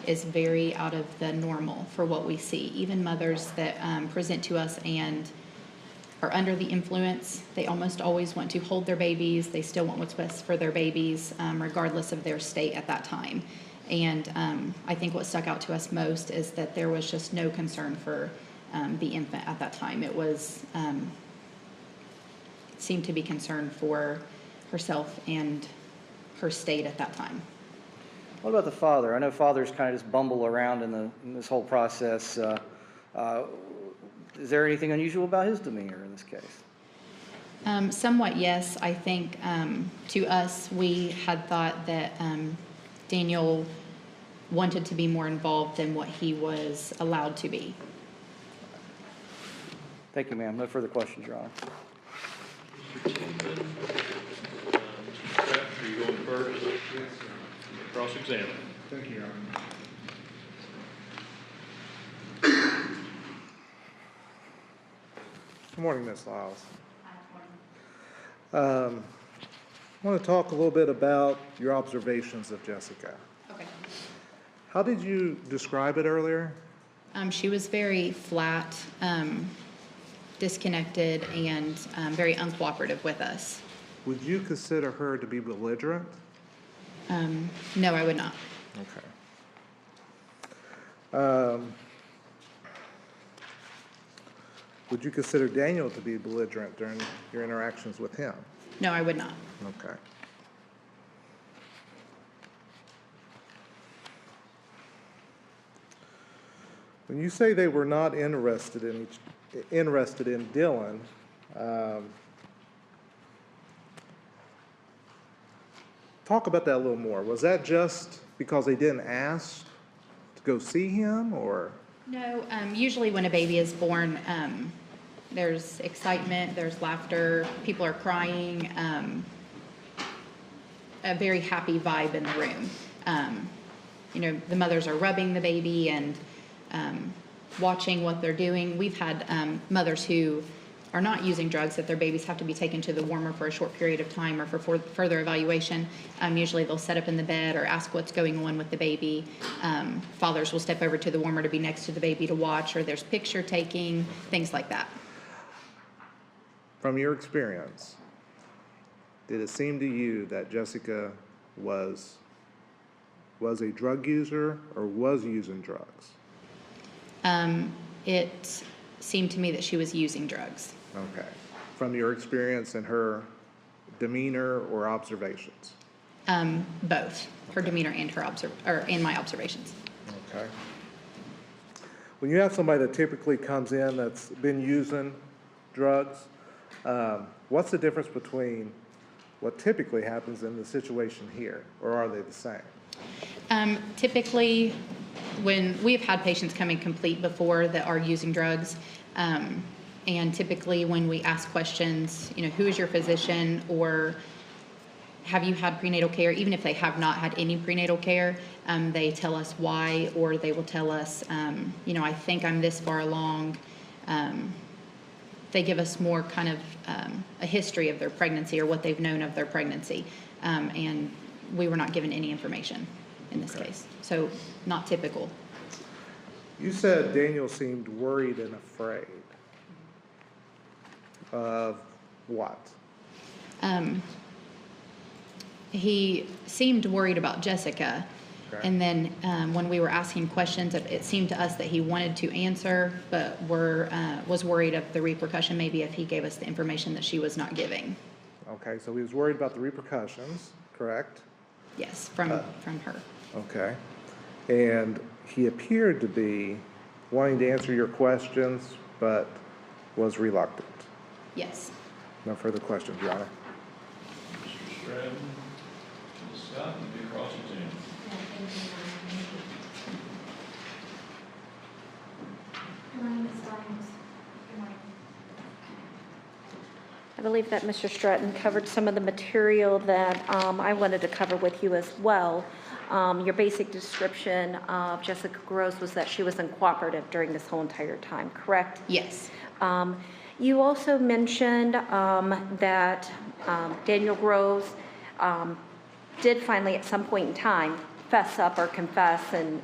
is very out of the normal for what we see. Even mothers that present to us and are under the influence, they almost always want to hold their babies. They still want what's best for their babies, regardless of their state at that time. And I think what stuck out to us most is that there was just no concern for the infant at that time. It was seemed to be concerned for herself and her state at that time. What about the father? I know fathers kind of just bumble around in this whole process. Is there anything unusual about his demeanor in this case? Somewhat, yes. I think to us, we had thought that Daniel wanted to be more involved than what he was allowed to be. Thank you, ma'am. No further questions, Your Honor. Mr. Tinman, Mr. Crafts, are you going first? Yes, sir. Cross-examine. Thank you, Your Honor. Good morning, Ms. Liles. I want to talk a little bit about your observations of Jessica. Okay. How did you describe it earlier? She was very flat, disconnected, and very uncooperative with us. Would you consider her to be belligerent? No, I would not. Okay. Would you consider Daniel to be belligerent during your interactions with him? No, I would not. Okay. When you say they were not interested in Dylan, talk about that a little more. Was that just because they didn't ask to go see him, or? No, usually when a baby is born, there's excitement, there's laughter, people are crying, a very happy vibe in the room. The mothers are rubbing the baby and watching what they're doing. We've had mothers who are not using drugs, that their babies have to be taken to the warmer for a short period of time or for further evaluation. Usually they'll set up in the bed or ask what's going on with the baby. Fathers will step over to the warmer to be next to the baby to watch, or there's picture taking, things like that. From your experience, did it seem to you that Jessica was a drug user or was using drugs? It seemed to me that she was using drugs. Okay. From your experience and her demeanor or observations? Both her demeanor and and my observations. Okay. When you have somebody that typically comes in that's been using drugs, what's the difference between what typically happens in the situation here, or are they the same? Typically, when we've had patients come in complete before that are using drugs, and typically when we ask questions, who is your physician, or have you had prenatal care? Even if they have not had any prenatal care, they tell us why, or they will tell us, you know, I think I'm this far along. They give us more kind of a history of their pregnancy or what they've known of their pregnancy. And we were not given any information in this case. So not typical. You said Daniel seemed worried and afraid of what? He seemed worried about Jessica. Okay. And then when we were asking questions, it seemed to us that he wanted to answer, but was worried of the repercussion maybe if he gave us the information that she was not giving. Okay, so he was worried about the repercussions, correct? Yes, from her. Okay. And he appeared to be wanting to answer your questions, but was reluctant. Yes. No further questions, Your Honor. Mr. Stratton, Ms. Scott, you may cross-examine. Good morning, Ms. Liles. Good morning. I believe that Mr. Stratton covered some of the material that I wanted to cover with you as well. Your basic description of Jessica Gross was that she was uncooperative during this whole entire time, correct? Yes. You also mentioned that Daniel Groves did finally at some point in time fess up or confess and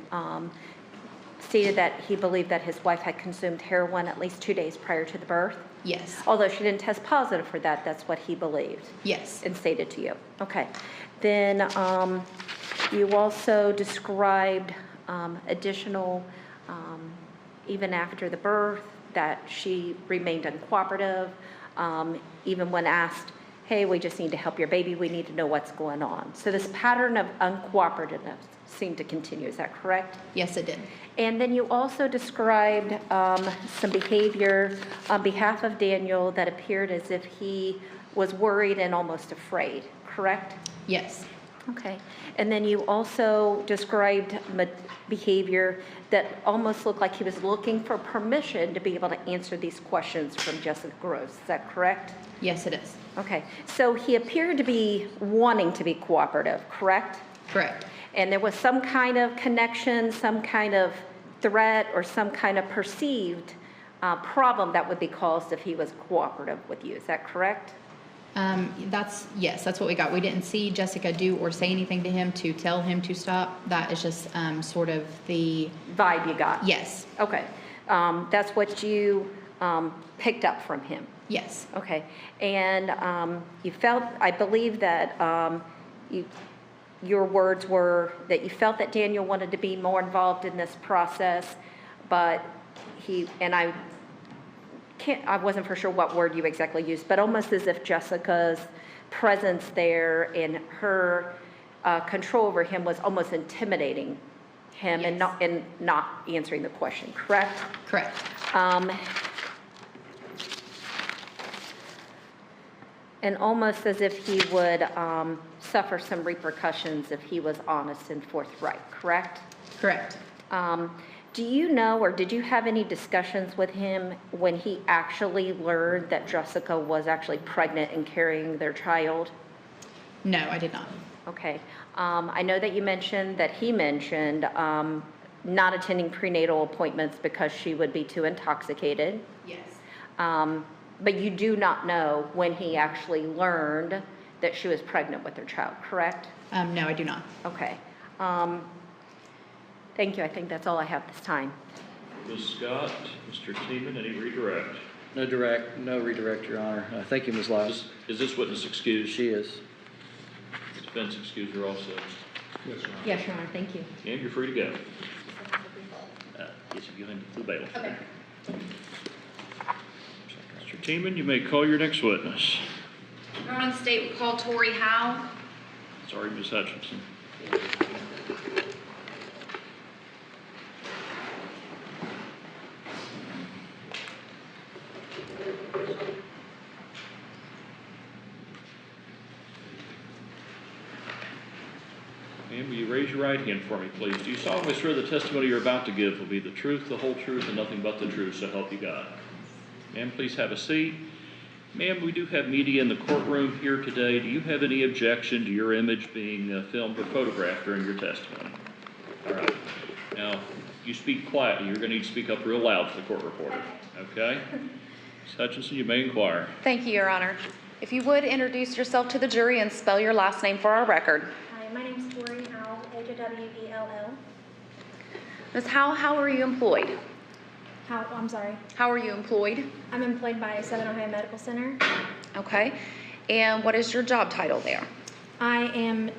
stated that he believed that his wife had consumed heroin at least 2 days prior to the birth. Yes. Although she didn't test positive for that, that's what he believed. Yes. And stated to you. Okay. Then you also described additional, even after the birth, that she remained uncooperative, even when asked, hey, we just need to help your baby, we need to know what's going on. So this pattern of uncooperativeness seemed to continue, is that correct? Yes, it did. And then you also described some behavior on behalf of Daniel that appeared as if he was worried and almost afraid, correct? Yes. Okay. And then you also described behavior that almost looked like he was looking for permission to be able to answer these questions from Jessica Gross. Is that correct? Yes, it is. Okay. So he appeared to be wanting to be cooperative, correct? Correct. And there was some kind of connection, some kind of threat, or some kind of perceived problem that would be caused if he was cooperative with you. Is that correct? Yes, that's what we got. We didn't see Jessica do or say anything to him to tell him to stop. That is just sort of the Vibe you got? yes. Okay. That's what you picked up from him? Yes. Okay. And you felt, I believe that your words were that you felt that Daniel wanted to be more involved in this process, but I wasn't for sure what word you exactly used, but almost as if Jessica's presence there and her control over him was almost intimidating him. Yes. and not answering the question, correct? Correct. And almost as if he would suffer some repercussions if he was honest and forthright, correct? Correct. Do you know, or did you have any discussions with him when he actually learned that Jessica was actually pregnant and carrying their child? No, I did not. Okay. I know that you mentioned that he mentioned not attending prenatal appointments because she would be too intoxicated. Yes. But you do not know when he actually learned that she was pregnant with their child, correct? No, I do not. Okay. Thank you. I think that's all I have this time. Ms. Scott, Mr. Teeman, any redirect? No redirect, Your Honor. Thank you, Ms. Liles. Is this witness excused? She is. Defense excused her also. Yes, Your Honor. Thank you. And you're free to go. Yes, if you into the bailiff. Okay. Mr. Teeman, you may call your next witness. Your Honor, the state will call Tori Howell. Sorry, Ms. Hutchinson. And will you raise your right hand for me, please? Do you solemnly swear the testimony you're about to give will be the truth, the whole truth, and nothing but the truth, so help you God? Ma'am, please have a seat. Ma'am, we do have media in the courtroom here today. Do you have any objection to your image being filmed or photographed during your testimony? All right. Now, you speak quietly. You're going to need to speak up real loud for the court reporter. Okay? Ms. Hutchinson, you may inquire. Thank you, Your Honor. If you would introduce yourself to the jury and spell your last name for our record. Hi, my name's Tori, Howell, Howell. Ms. Howell, how are you employed? I'm sorry. How are you employed? I'm employed by Southern Ohio Medical Center. Okay. And what is your job title there? I am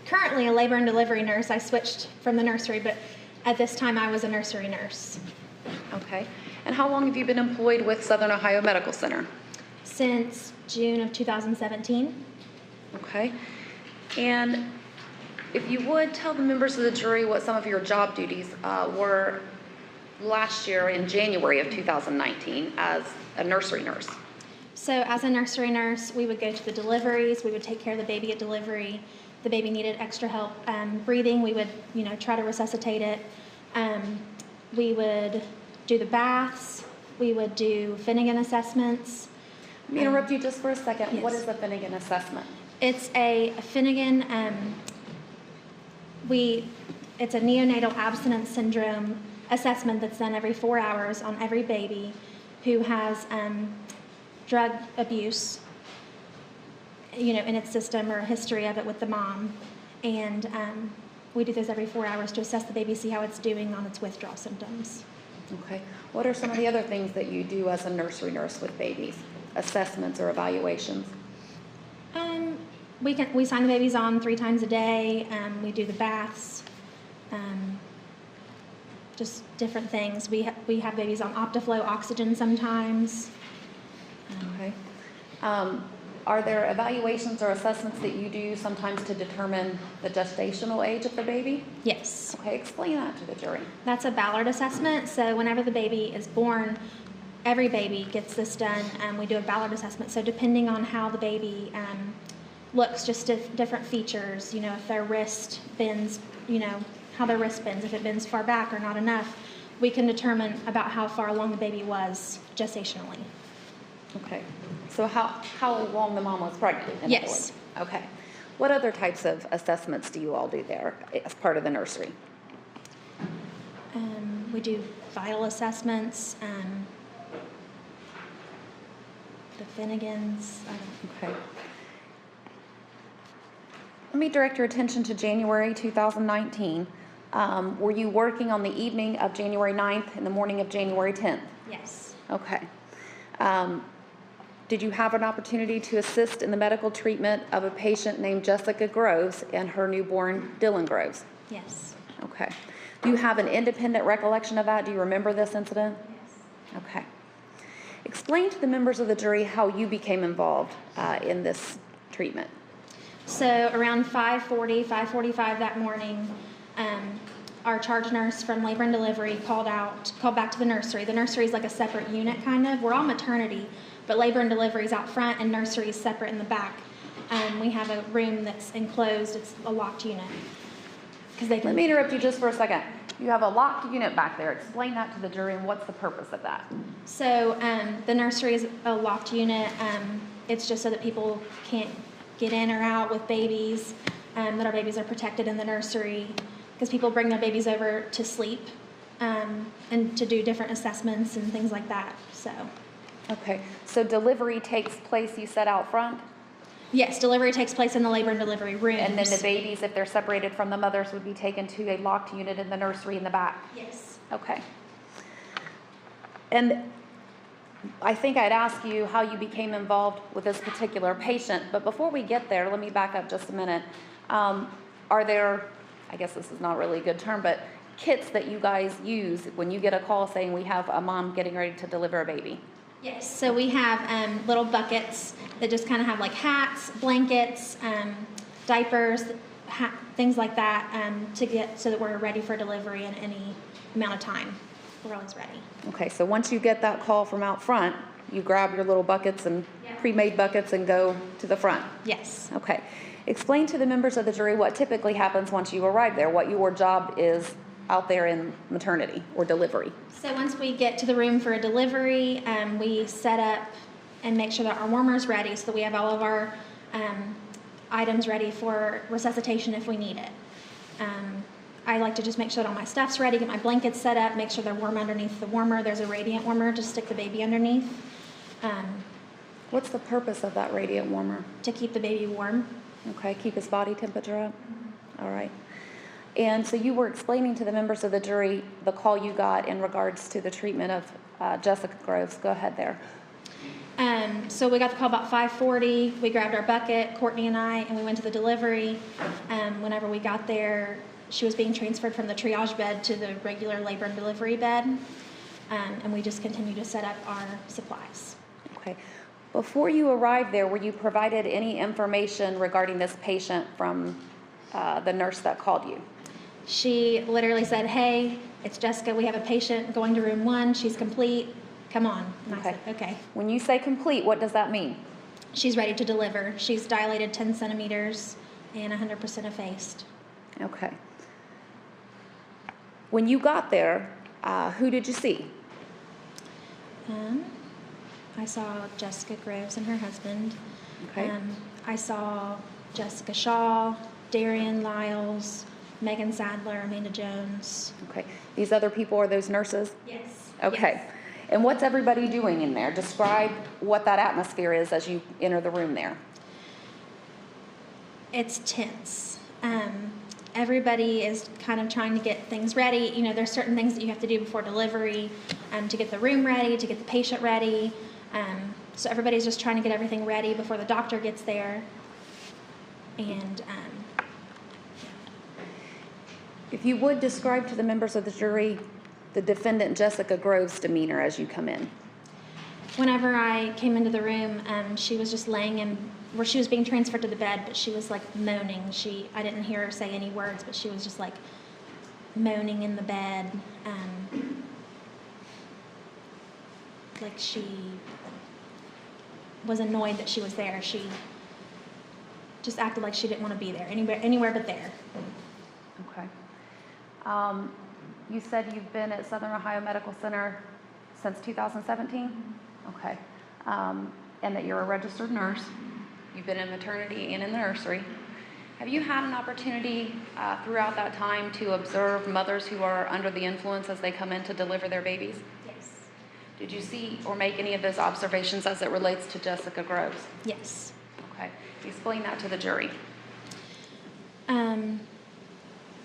currently a labor and delivery nurse. I switched from the nursery, but at this time I was a nursery nurse. Okay. And how long have you been employed with Southern Ohio Medical Center? Since June of 2017. Okay. And if you would tell the members of the jury what some of your job duties were last year in January of 2019 as a nursery nurse. So as a nursery nurse, we would go to the deliveries. We would take care of the baby at delivery. The baby needed extra help breathing. We would, try to resuscitate it. We would do the baths. We would do Finnegan Assessments. Let me interrupt you just for a second. Yes. What is the Finnegan Assessment? It's a Finnegan, it's a neonatal abstinence syndrome assessment that's done every 4 hours on every baby who has drug abuse, in its system or a history of it with the mom. And we do those every 4 hours to assess the baby, see how it's doing on its withdrawal symptoms. Okay. What are some of the other things that you do as a nursery nurse with babies? Assessments or evaluations? We sign the babies on 3 times a day. We do the baths. Just different things. We have babies on Optiflow oxygen sometimes. Okay. Are there evaluations or assessments that you do sometimes to determine the gestational age of the baby? Yes. Okay, explain that to the jury. That's a Ballard assessment. So whenever the baby is born, every baby gets this done. We do a Ballard assessment. So depending on how the baby looks, just different features, if their wrist bends, how their wrist bends, if it bends far back or not enough, we can determine about how far along the baby was gestationally. Okay. So how long the mom was pregnant? in other Yes. words? Okay. What other types of assessments do you all do there as part of the nursery? We do vital assessments, the Finnegans. Okay. Let me direct your attention to January 2019. Were you working on the evening of January 9th and the morning of January 10th? Yes. Okay. Did you have an opportunity to assist in the medical treatment of a patient named Jessica Groves and her newborn Dylan Groves? Yes. Okay. Do you have an independent recollection of that? Do you remember this incident? Yes. Okay. Explain to the members of the jury how you became involved in this treatment. So around 5:45 that morning, our charge nurse from labor and delivery called back to the nursery. The nursery is like a separate unit, kind of. We're all maternity, but labor and delivery is out front and nursery is separate in the back. We have a room that's enclosed. It's a locked unit. Let me interrupt you just for a second. You have a locked unit back there. Explain that to the jury and what's the purpose of that? So the nursery is a locked unit. It's just so that people can't get in or out with babies, that our babies are protected in the nursery, because people bring their babies over to sleep and to do different assessments and things like that. So. Okay, so delivery takes place, you said, out front? Yes, delivery takes place in the labor and delivery rooms. And then the babies, if they're separated from the mothers, would be taken to a locked unit in the nursery in the back? Yes. Okay. And I think I'd ask you how you became involved with this particular patient, but before we get there, let me back up just a minute. Are there, I guess this is not really a good term, but kits that you guys use when you get a call saying we have a mom getting ready to deliver a baby? Yes, so we have little buckets that just kind of have like hats, blankets, diapers, things like that to get so that we're ready for delivery in any amount of time. We're always ready. Okay, so once you get that call from out front, you grab your little buckets and pre-made buckets and go to the front? Yes. Okay. Explain to the members of the jury what typically happens once you arrive there, what your job is out there in maternity or delivery. So once we get to the room for a delivery, we set up and make sure that our warmer is ready so that we have all of our items ready for resuscitation if we need it. I like to just make sure that all my stuff's ready, get my blankets set up, make sure they're warm underneath the warmer. There's a radiant warmer to stick the baby underneath. What's the purpose of that radiant warmer? To keep the baby warm. Okay, keep his body temperature up? All right. And so you were explaining to the members of the jury the call you got in regards to the treatment of Jessica Groves. Go ahead there. So we got the call about 5:40. We grabbed our bucket, Courtney and I, and we went to the delivery. Whenever we got there, she was being transferred from the triage bed to the regular labor and delivery bed. And we just continued to set up our supplies. Okay. Before you arrived there, were you provided any information regarding this patient from the nurse that called you? She literally said, "Hey, it's Jessica. We have a patient going to room 1. She's complete. Come on." And I said, "Okay." When you say complete, what does that mean? She's ready to deliver. She's dilated 10 centimeters and 100% effaced. Okay. When you got there, who did you see? I saw Jessica Groves and her husband. Okay. I saw Jessica Shaw, Darienne, Liles, Megan Sadler, Amanda Jones. Okay. These other people are those nurses? Yes. Okay. Yes. And what's everybody doing in there? Describe what that atmosphere is as you enter the room there. It's tense. Everybody is kind of trying to get things ready. You know, there's certain things that you have to do before delivery to get the room ready, to get the patient ready. So everybody's just trying to get everything ready before the doctor gets there. And If you would describe to the members of the jury the defendant Jessica Groves' demeanor as you come in. whenever I came into the room, she was just laying in where she was being transferred to the bed, but she was like moaning. I didn't hear her say any words, but she was just like moaning in the bed. Like she was annoyed that she was there. She just acted like she didn't want to be there, anywhere but there. Okay. You said you've been at Southern Ohio Medical Center since 2017? Okay. And that you're a registered nurse. You've been in maternity and in the nursery. Have you had an opportunity throughout that time to observe mothers who are under the influence as they come in to deliver their babies? Yes. Did you see or make any of those observations as it relates to Jessica Groves? Yes. Okay. Explain that to the jury.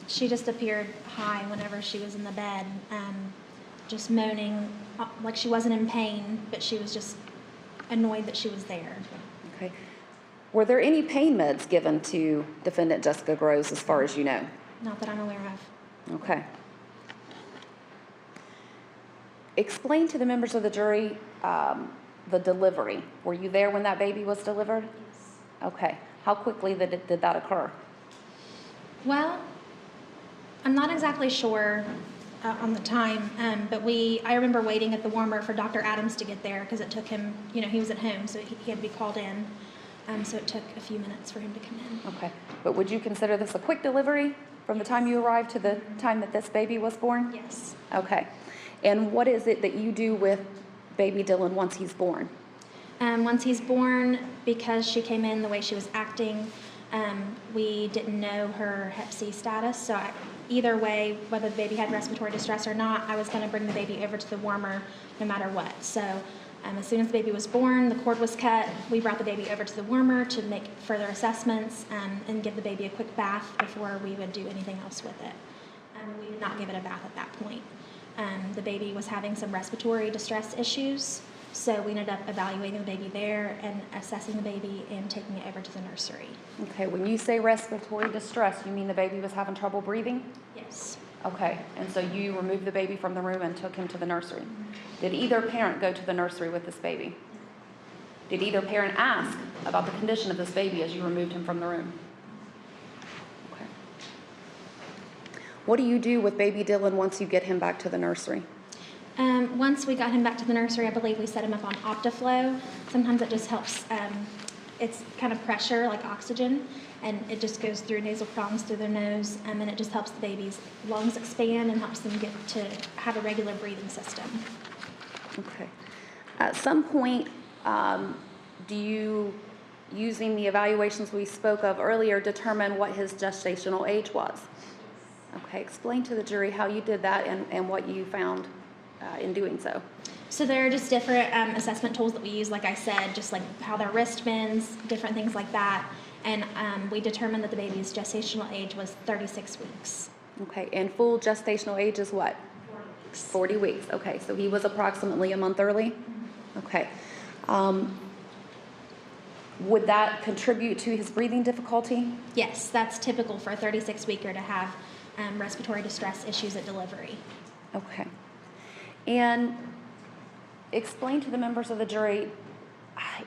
She just appeared high whenever she was in the bed, just moaning, like she wasn't in pain, but she was just annoyed that she was there. Okay. Were there any pain meds given to defendant Jessica Groves as far as you know? Not that I'm aware of. Okay. Explain to the members of the jury the delivery. Were you there when that baby was delivered? Yes. Okay. How quickly did that occur? Well, I'm not exactly sure on the time, but I remember waiting at the warmer for Dr. Adams to get there because it took him, he was at home, so he had to be called in. So it took a few minutes for him to come in. Okay. But would you consider this a quick delivery from the time you arrived to the time that this baby was born? Yes. Okay. And what is it that you do with baby Dylan once he's born? Once he's born, because she came in the way she was acting, we didn't know her Hep C status. So either way, whether the baby had respiratory distress or not, I was going to bring the baby over to the warmer no matter what. So as soon as the baby was born, the cord was cut. We brought the baby over to the warmer to make further assessments and give the baby a quick bath before we would do anything else with it. We did not give it a bath at that point. The baby was having some respiratory distress issues, so we ended up evaluating the baby there and assessing the baby and taking it over to the nursery. Okay, when you say respiratory distress, you mean the baby was having trouble breathing? Yes. Okay, and so you removed the baby from the room and took him to the nursery. Did either parent go to the nursery with this baby? Did either parent ask about the condition of this baby as you removed him from the room? Okay. What do you do with baby Dylan once you get him back to the nursery? Once we got him back to the nursery, I believe we set him up on Optiflow. Sometimes it just helps. It's kind of pressure, like oxygen, and it just goes through nasal prongs through their nose, and it just helps the baby's lungs expand and helps them get to have a regular breathing system. Okay. At some point, Do you, using the evaluations we spoke of earlier, determine what his gestational age was? Okay, explain to the jury how you did that and what you found in doing so. So there are just different assessment tools that we use, like I said, just like how their wrist bends, different things like that. And we determined that the baby's gestational age was 36 weeks. Okay, and full gestational age is what? 40 weeks. Okay, so he was approximately a month early? Okay. Would that contribute to his breathing difficulty? Yes, that's typical for a 36-weeker to have respiratory distress issues at delivery. Okay. And explain to the members of the jury,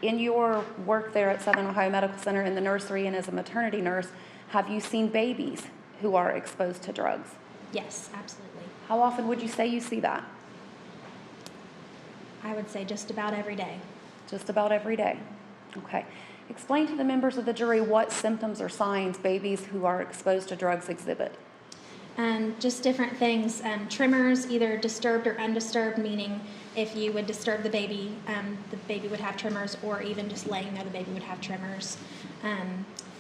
in your work there at Southern Ohio Medical Center in the nursery and as a maternity nurse, have you seen babies who are exposed to drugs? Yes, absolutely. How often would you say you see that? I would say just about every day. Just about every day. Okay. Explain to the members of the jury what symptoms or signs babies who are exposed to drugs exhibit. Just different things. Tremors, either disturbed or undisturbed, meaning if you would disturb the baby would have tremors, or even just laying there, the baby would have tremors.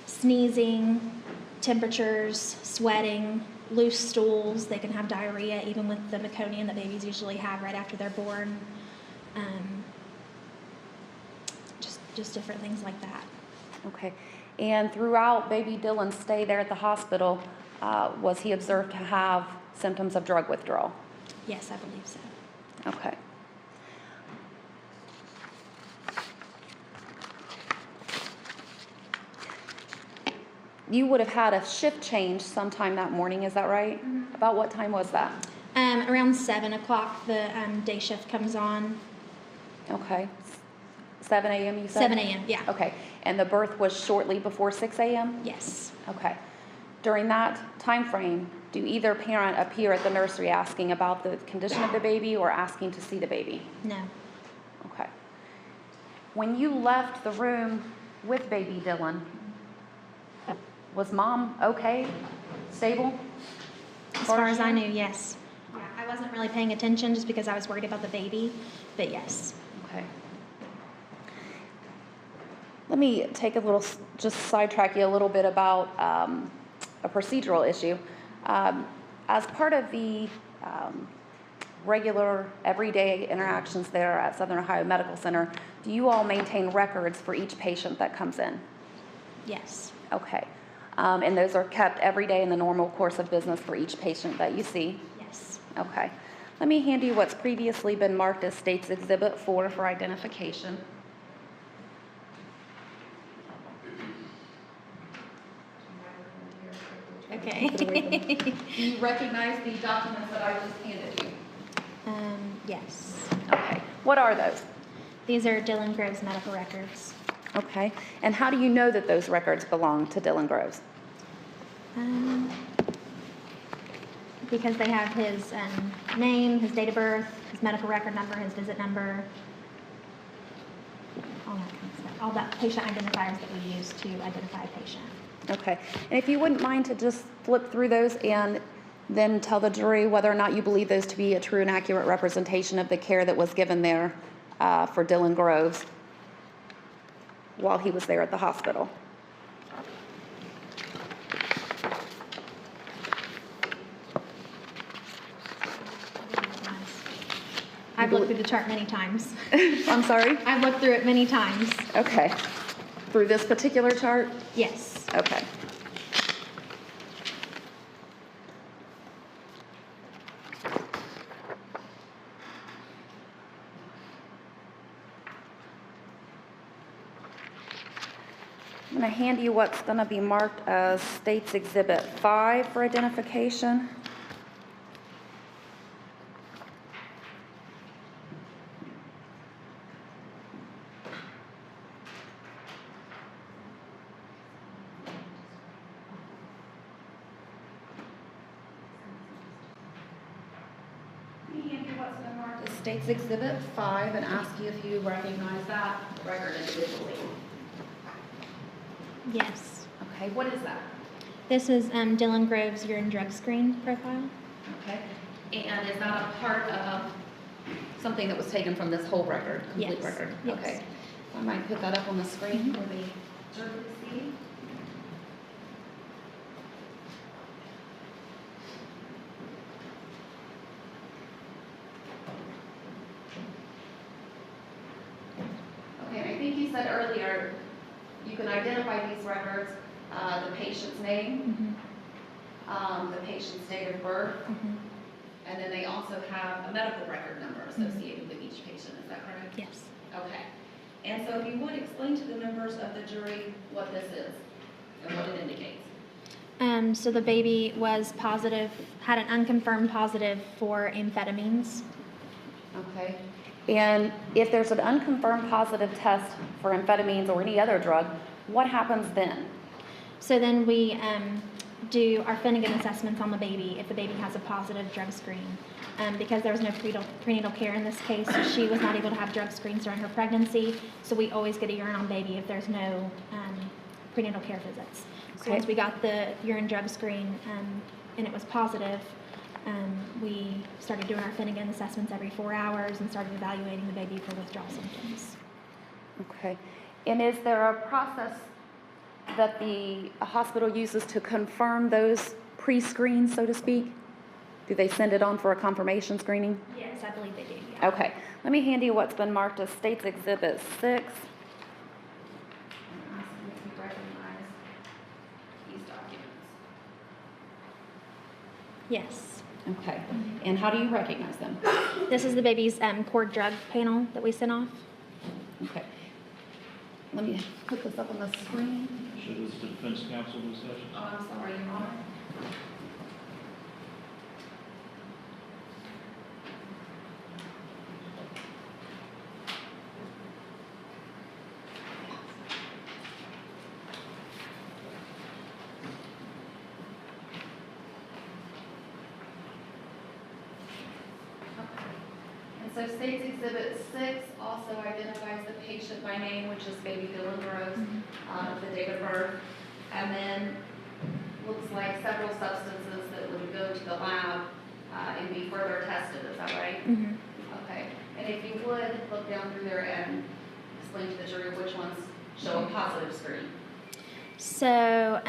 Sneezing, temperatures, sweating, loose stools. They can have diarrhea, even with the meconium that babies usually have right after they're born. Just different things like that. Okay. And throughout baby Dylan's stay there at the hospital, was he observed to have symptoms of drug withdrawal? Yes, I believe so. Okay. You would have had a shift change sometime that morning, is that right? Mm-hmm. About what time was that? Around 7 o'clock, the day shift comes on. Okay. 7 a.m. you said? 7 a.m., yeah. Okay. And the birth was shortly before 6 a.m.? Yes. Okay. During that time frame, do either parent appear at the nursery asking about the condition of the baby or asking to see the baby? No. Okay. When you left the room with baby Dylan, was mom okay? Stable? As far as I knew, yes. Yeah, I wasn't really paying attention just because I was worried about the baby, but yes. Okay. Let me take a little, just sidetrack you a little bit about a procedural issue. As part of the regular, everyday interactions there at Southern Ohio Medical Center, do you all maintain records for each patient that comes in? Yes. Okay. And those are kept every day in the normal course of business for each patient that you see? Yes. Okay. Let me hand you what's previously been marked as State's Exhibit 4 for identification. Okay. Do you recognize the documents that I just handed you? Yes. Okay. What are those? These are Dylan Groves medical records. Okay. And how do you know that those records belong to Dylan Groves? Because they have his name, his date of birth, his medical record number, his visit number, all that kind of stuff. All that patient identifiers that we use to identify a patient. Okay. And if you wouldn't mind to just flip through those and then tell the jury whether or not you believe those to be a true and accurate representation of the care that was given there for Dylan Groves while he was there at the hospital. I've looked through the chart many times. I'm sorry? I've looked through it many times. Okay. Through this particular chart? Yes. Okay. I'm going to hand you what's going to be marked as State's Exhibit 5 for identification. State's Exhibit 5 and ask you if you recognize that record individually. Yes. Okay, what is that? This is Dylan Groves' urine drug screen profile. Okay, and is that a part of something that was taken from this whole record, complete Yes. record? Yes. Okay, I might put that up on the screen for the jury to see. Okay, I think you said earlier, you can identify these records, the patient's name, the patient's date of birth, and then they also have a medical record number associated with each patient, is that correct? Yes. Okay. And so if you would explain to the members of the jury what this is and what it indicates. So the baby was positive, had an unconfirmed positive for amphetamines. Okay. And if there's an unconfirmed positive test for amphetamines or any other drug, what happens then? So then we do our Finnegan assessments on the baby if the baby has a positive drug screen. Because there was no prenatal care in this case, she was not able to have drug screens during her pregnancy, so we always get a urine on baby if there's no prenatal care visits. So once we got the urine drug screen and it was positive, we started doing our Finnegan assessments every 4 hours and started evaluating the baby for withdrawal symptoms. Okay. And is there a process that the hospital uses to confirm those pre-screens, so to speak? Do they send it on for a confirmation screening? Yes, I believe they do, yeah. Okay. Let me hand you what's been marked as State's Exhibit 6. And ask you if you recognize these documents. Yes. Okay. And how do you recognize them? This is the baby's cord drug panel that we sent off. Okay. Let me put this up on the screen. Should the defense counsel in session? Oh, I'm sorry, Your Honor. So State's Exhibit 6 also identifies the patient by name, which is baby Dylan Groves, the date of birth, and then looks like several substances that would go to the lab and be further tested. Is that right? Okay. And if you would look down through there and explain to the jury which ones show a positive screen. So,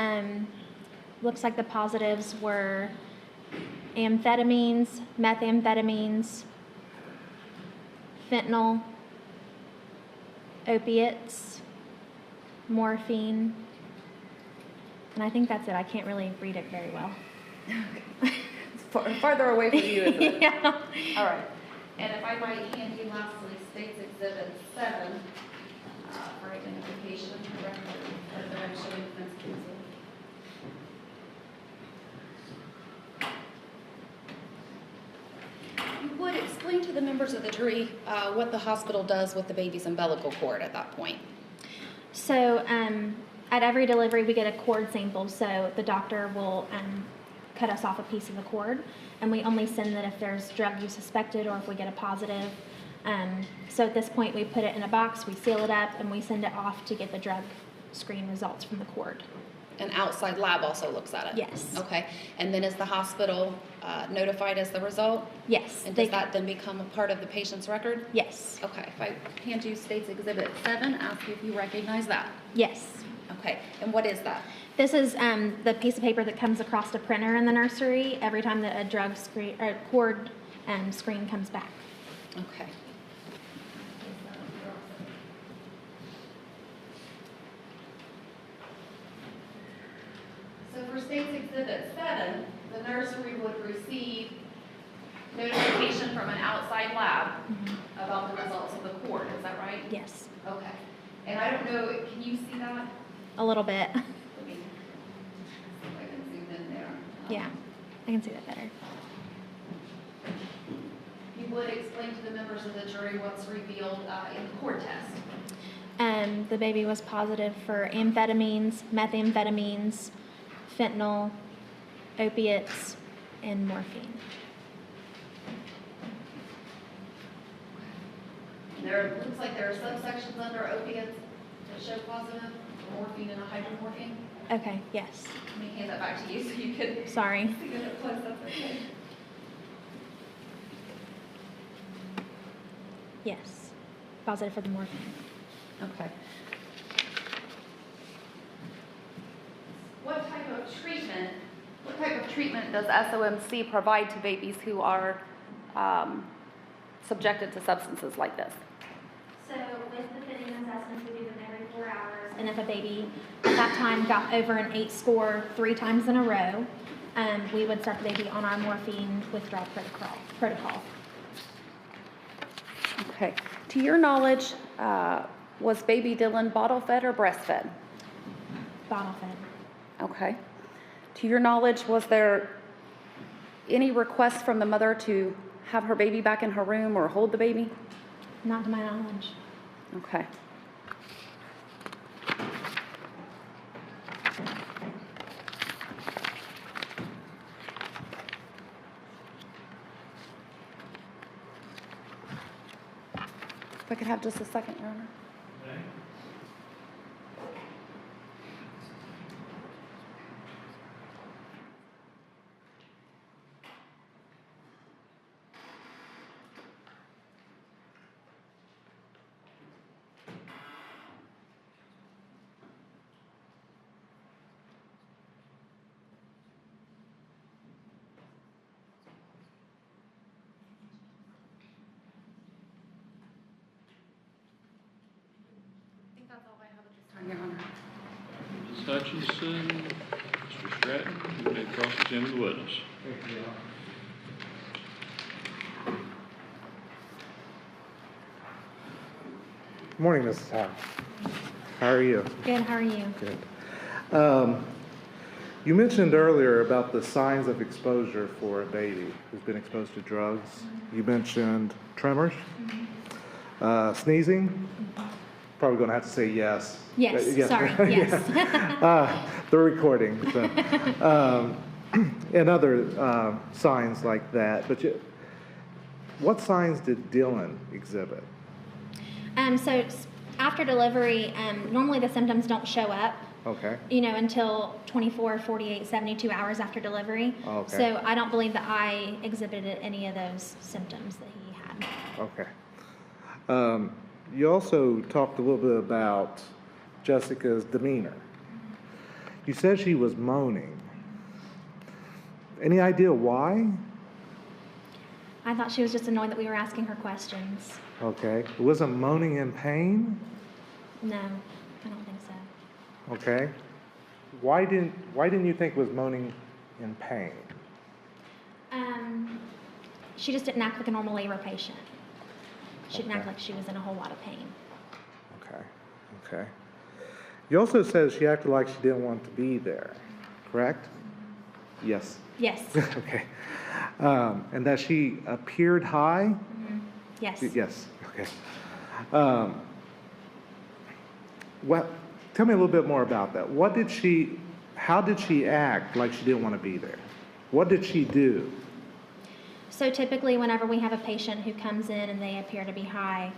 looks like the positives were amphetamines, methamphetamines, fentanyl, opiates, morphine, and I think that's it. I can't really read it very well. It's farther away from you, isn't it? Yeah. All right. And if I might hand you lastly State's Exhibit 7 for identification of the record of the showing defense counsel. You would explain to the members of the jury what the hospital does with the baby's umbilical cord at that point. So, at every delivery, we get a cord sample. So the doctor will cut us off a piece of the cord, and we only send that if there's drug use suspected or if we get a positive. So at this point, we put it in a box, we seal it up, and we send it off to get the drug screen results from the cord. An outside lab also looks at it? Yes. Okay. And then is the hospital notified as the result? Yes. And does that then become a part of the patient's record? Yes. Okay. If I hand you State's Exhibit 7, ask you if you recognize that. Yes. Okay. And what is that? This is the piece of paper that comes across the printer in the nursery every time that a drug screen or cord screen comes back. Okay. So for State's Exhibit 7, the nursery would receive notification from an outside lab about the results of the cord. Is that right? Yes. Okay. And I don't know, can you see that? A little bit. Let me see if I can zoom in there. Yeah, I can see that better. You would explain to the members of the jury what's revealed in the cord test. The baby was positive for amphetamines, methamphetamines, fentanyl, opiates, and morphine. There looks like there are subsections under opiates that show positive, morphine and a hydromorphine. Okay, yes. Let me hand that back to you so you can Sorry. see it up close. That's okay. Yes. Positive for the morphine. Okay. What type of treatment does SOMC provide to babies who are subjected to substances like this? So with the Finnegan Assessments, we do them every 4 hours. And if a baby at that time got over an 8 score 3 times in a row, we would start the baby on our morphine withdrawal protocol. Okay. To your knowledge, was baby Dylan bottle fed or breastfed? Bottle fed. Okay. To your knowledge, was there any request from the mother to have her baby back in her room or hold the baby? Not to my knowledge. Okay. If I could have just a second, Your Honor. That's all I have at this time, Your Honor. Ms. Hutchinson, Mr. Stratton, you may cross-examine the witness. Good morning, Mrs. Howell. How are you? Good, how are you? Good. You mentioned earlier about the signs of exposure for a baby who's been exposed to drugs. You mentioned tremors, sneezing. Probably going to have to say yes. Yes, sorry, yes. The recording. So, and other signs like that. But what signs did Dylan exhibit? So after delivery, normally the symptoms don't show up. Okay. Until 24, 48, 72 hours after delivery. Okay. So I don't believe that I exhibited any of those symptoms that he had. Okay. You also talked a little bit about Jessica's demeanor. You said she was moaning. Any idea why? I thought she was just annoyed that we were asking her questions. Okay. It wasn't moaning in pain? No, I don't think so. Okay. Why didn't you think it was moaning in pain? She just didn't act like a normal labor patient. She didn't act Okay. like she was in a whole lot of pain. Okay. Okay. You also said she acted like she didn't want to be there, correct? Yes. Yes. Okay. And that she appeared high? Yes. Yes. Okay. Tell me a little bit more about that. How did she act like she didn't want to be there? What did she do? So typically whenever we have a patient who comes in and they appear to be high,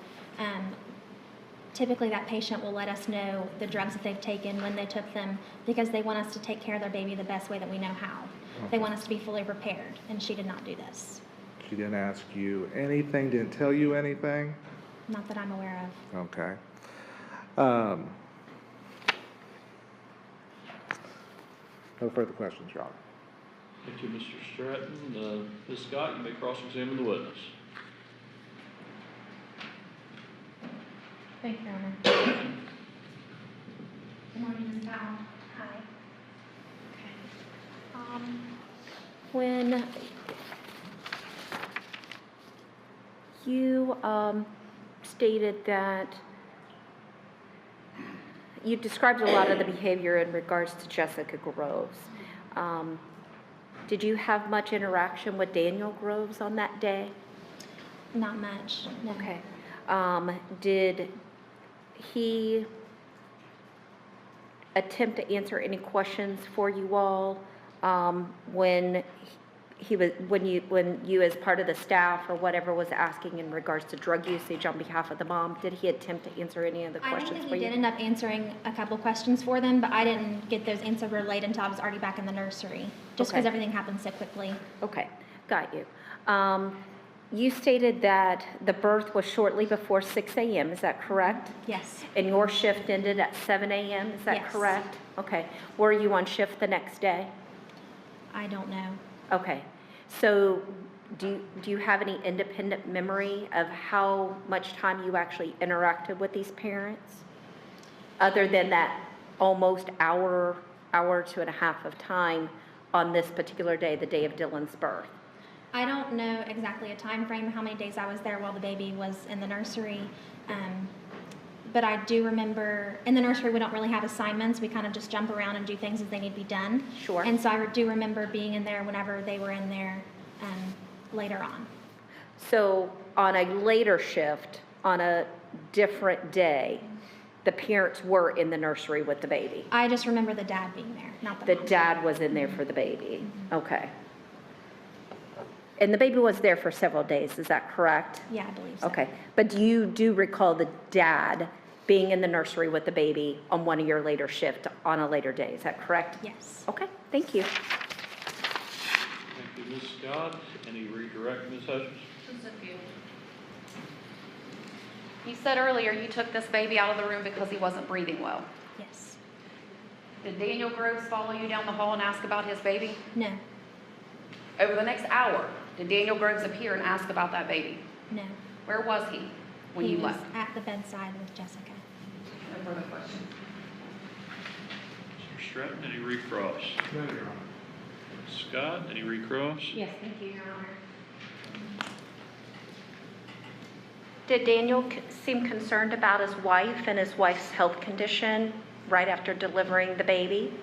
typically that patient will let us know the drugs that they've taken, when they took them, because they want us to take care of their baby the best way that we know how. They want us to be fully prepared, and she did not do this. She didn't ask you anything, didn't tell you anything? Not that I'm aware of. Okay. No further questions, Your Honor. Thank you, Mr. Stratton. Ms. Scott, you may cross-examine the witness. Thank you, Your Honor. Good morning, Ms. Howell. Hi. Okay. When you stated that you described a lot of the behavior in regards to Jessica Groves. Did you have much interaction with Daniel Groves on that day? Not much, no. Okay. Did he attempt to answer any questions for you all when you as part of the staff or whatever was asking in regards to drug usage on behalf of the mom? Did he attempt to answer any of the I questions think for that he you? did end up answering a couple questions for them, but I didn't get those answered relayed until I was already back in the nursery, just because Okay. everything happened so quickly. Okay, got you. You stated that the birth was shortly before 6 a.m., is that correct? Yes. And your shift ended at 7 a.m., is that Yes. correct? Okay. Were you on shift the next day? I don't know. Okay. So do you have any independent memory of how much time you actually interacted with these parents? Other than that almost hour to and a half of time on this particular day, the day of Dylan's birth? I don't know exactly a time frame, how many days I was there while the baby was in the nursery. But I do remember, in the nursery, we don't really have assignments. We kind of just jump around and do things as they need to be done. Sure. And so I do remember being in there whenever they were in there later on. So on a later shift, on a different day, the parents were in the nursery with the baby? I just remember the dad being there, not the The mom. dad was in there for the baby? Okay. And the baby was there for several days, is that correct? Yeah, I believe so. Okay, but you do recall the dad being in the nursery with the baby on one of your later shift on a later day, is that correct? Yes. Okay, thank you. Thank you, Ms. Scott. Any redirect, Ms. Hutchins? Just a few. You said earlier you took this baby out of the room because he wasn't breathing well. Yes. Did Daniel Groves follow you down the hall and ask about his baby? No. Over the next hour, did Daniel Groves appear and ask about that baby? No. Where was he when you left? He was at the bedside with Jessica. No further questions. Mr. Stratton, any recross? No, Your Honor. Ms. Scott, any recross? Yes, thank you, Your Honor. Did Daniel seem concerned about his wife and his wife's health condition right after delivering the baby?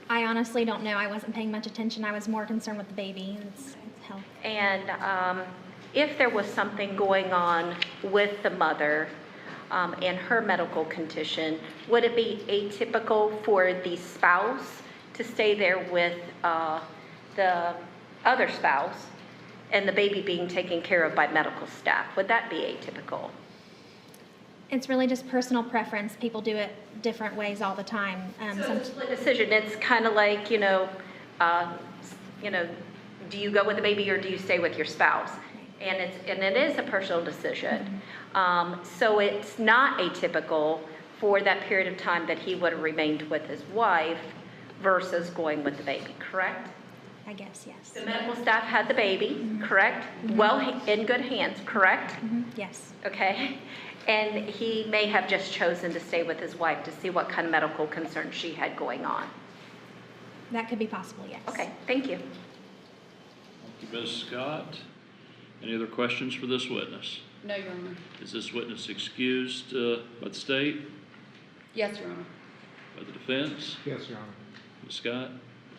I honestly don't know. I wasn't paying much attention. I was more concerned with the baby and its health. And if there was something going on with the mother and her medical condition, would it be atypical for the spouse to stay there with the other spouse and the baby being taken care of by medical staff? Would that be atypical? It's really just personal preference. People do it different ways all the time. So it's a split decision. It's kind of like, do you go with the baby or do you stay with your spouse? And it is a personal decision. So it's not atypical for that period of time that he would have remained with his wife versus going with the baby, correct? I guess, yes. The medical staff had the baby, correct? Well, in good hands, correct? Yes. Okay. And he may have just chosen to stay with his wife to see what kind of medical concerns she had going on. That could be possible, yes. Okay, thank you. Thank you, Ms. Scott. Any other questions for this witness? No, Your Honor. Is this witness excused by the state, Yes, Your Honor. by the defense? Yes, Your Honor. Ms. Scott,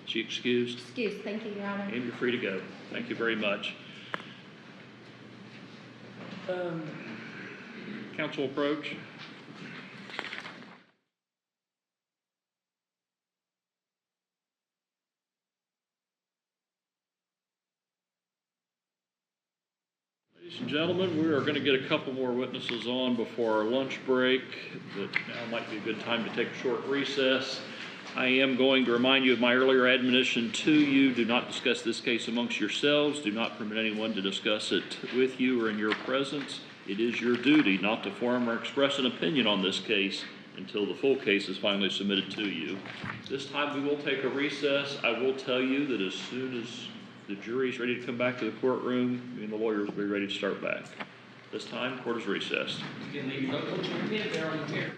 is she excused? Excuse, thank you, Your Honor. And you're free to go. Thank you very much. Council approach. Ladies and gentlemen, we are going to get a couple more witnesses on before our lunch break. That now might be a good time to take a short recess. I am going to remind you of my earlier admonition to you. Do not discuss this case amongst yourselves. Do not permit anyone to discuss it with you or in your presence. It is your duty not to form or express an opinion on this case until the full case is finally submitted to you. This time we will take a recess. I will tell you that as soon as the jury is ready to come back to the courtroom, me and the lawyers will be ready to start back. This time, court is recessed. You can leave your vote on your pen there on the chair.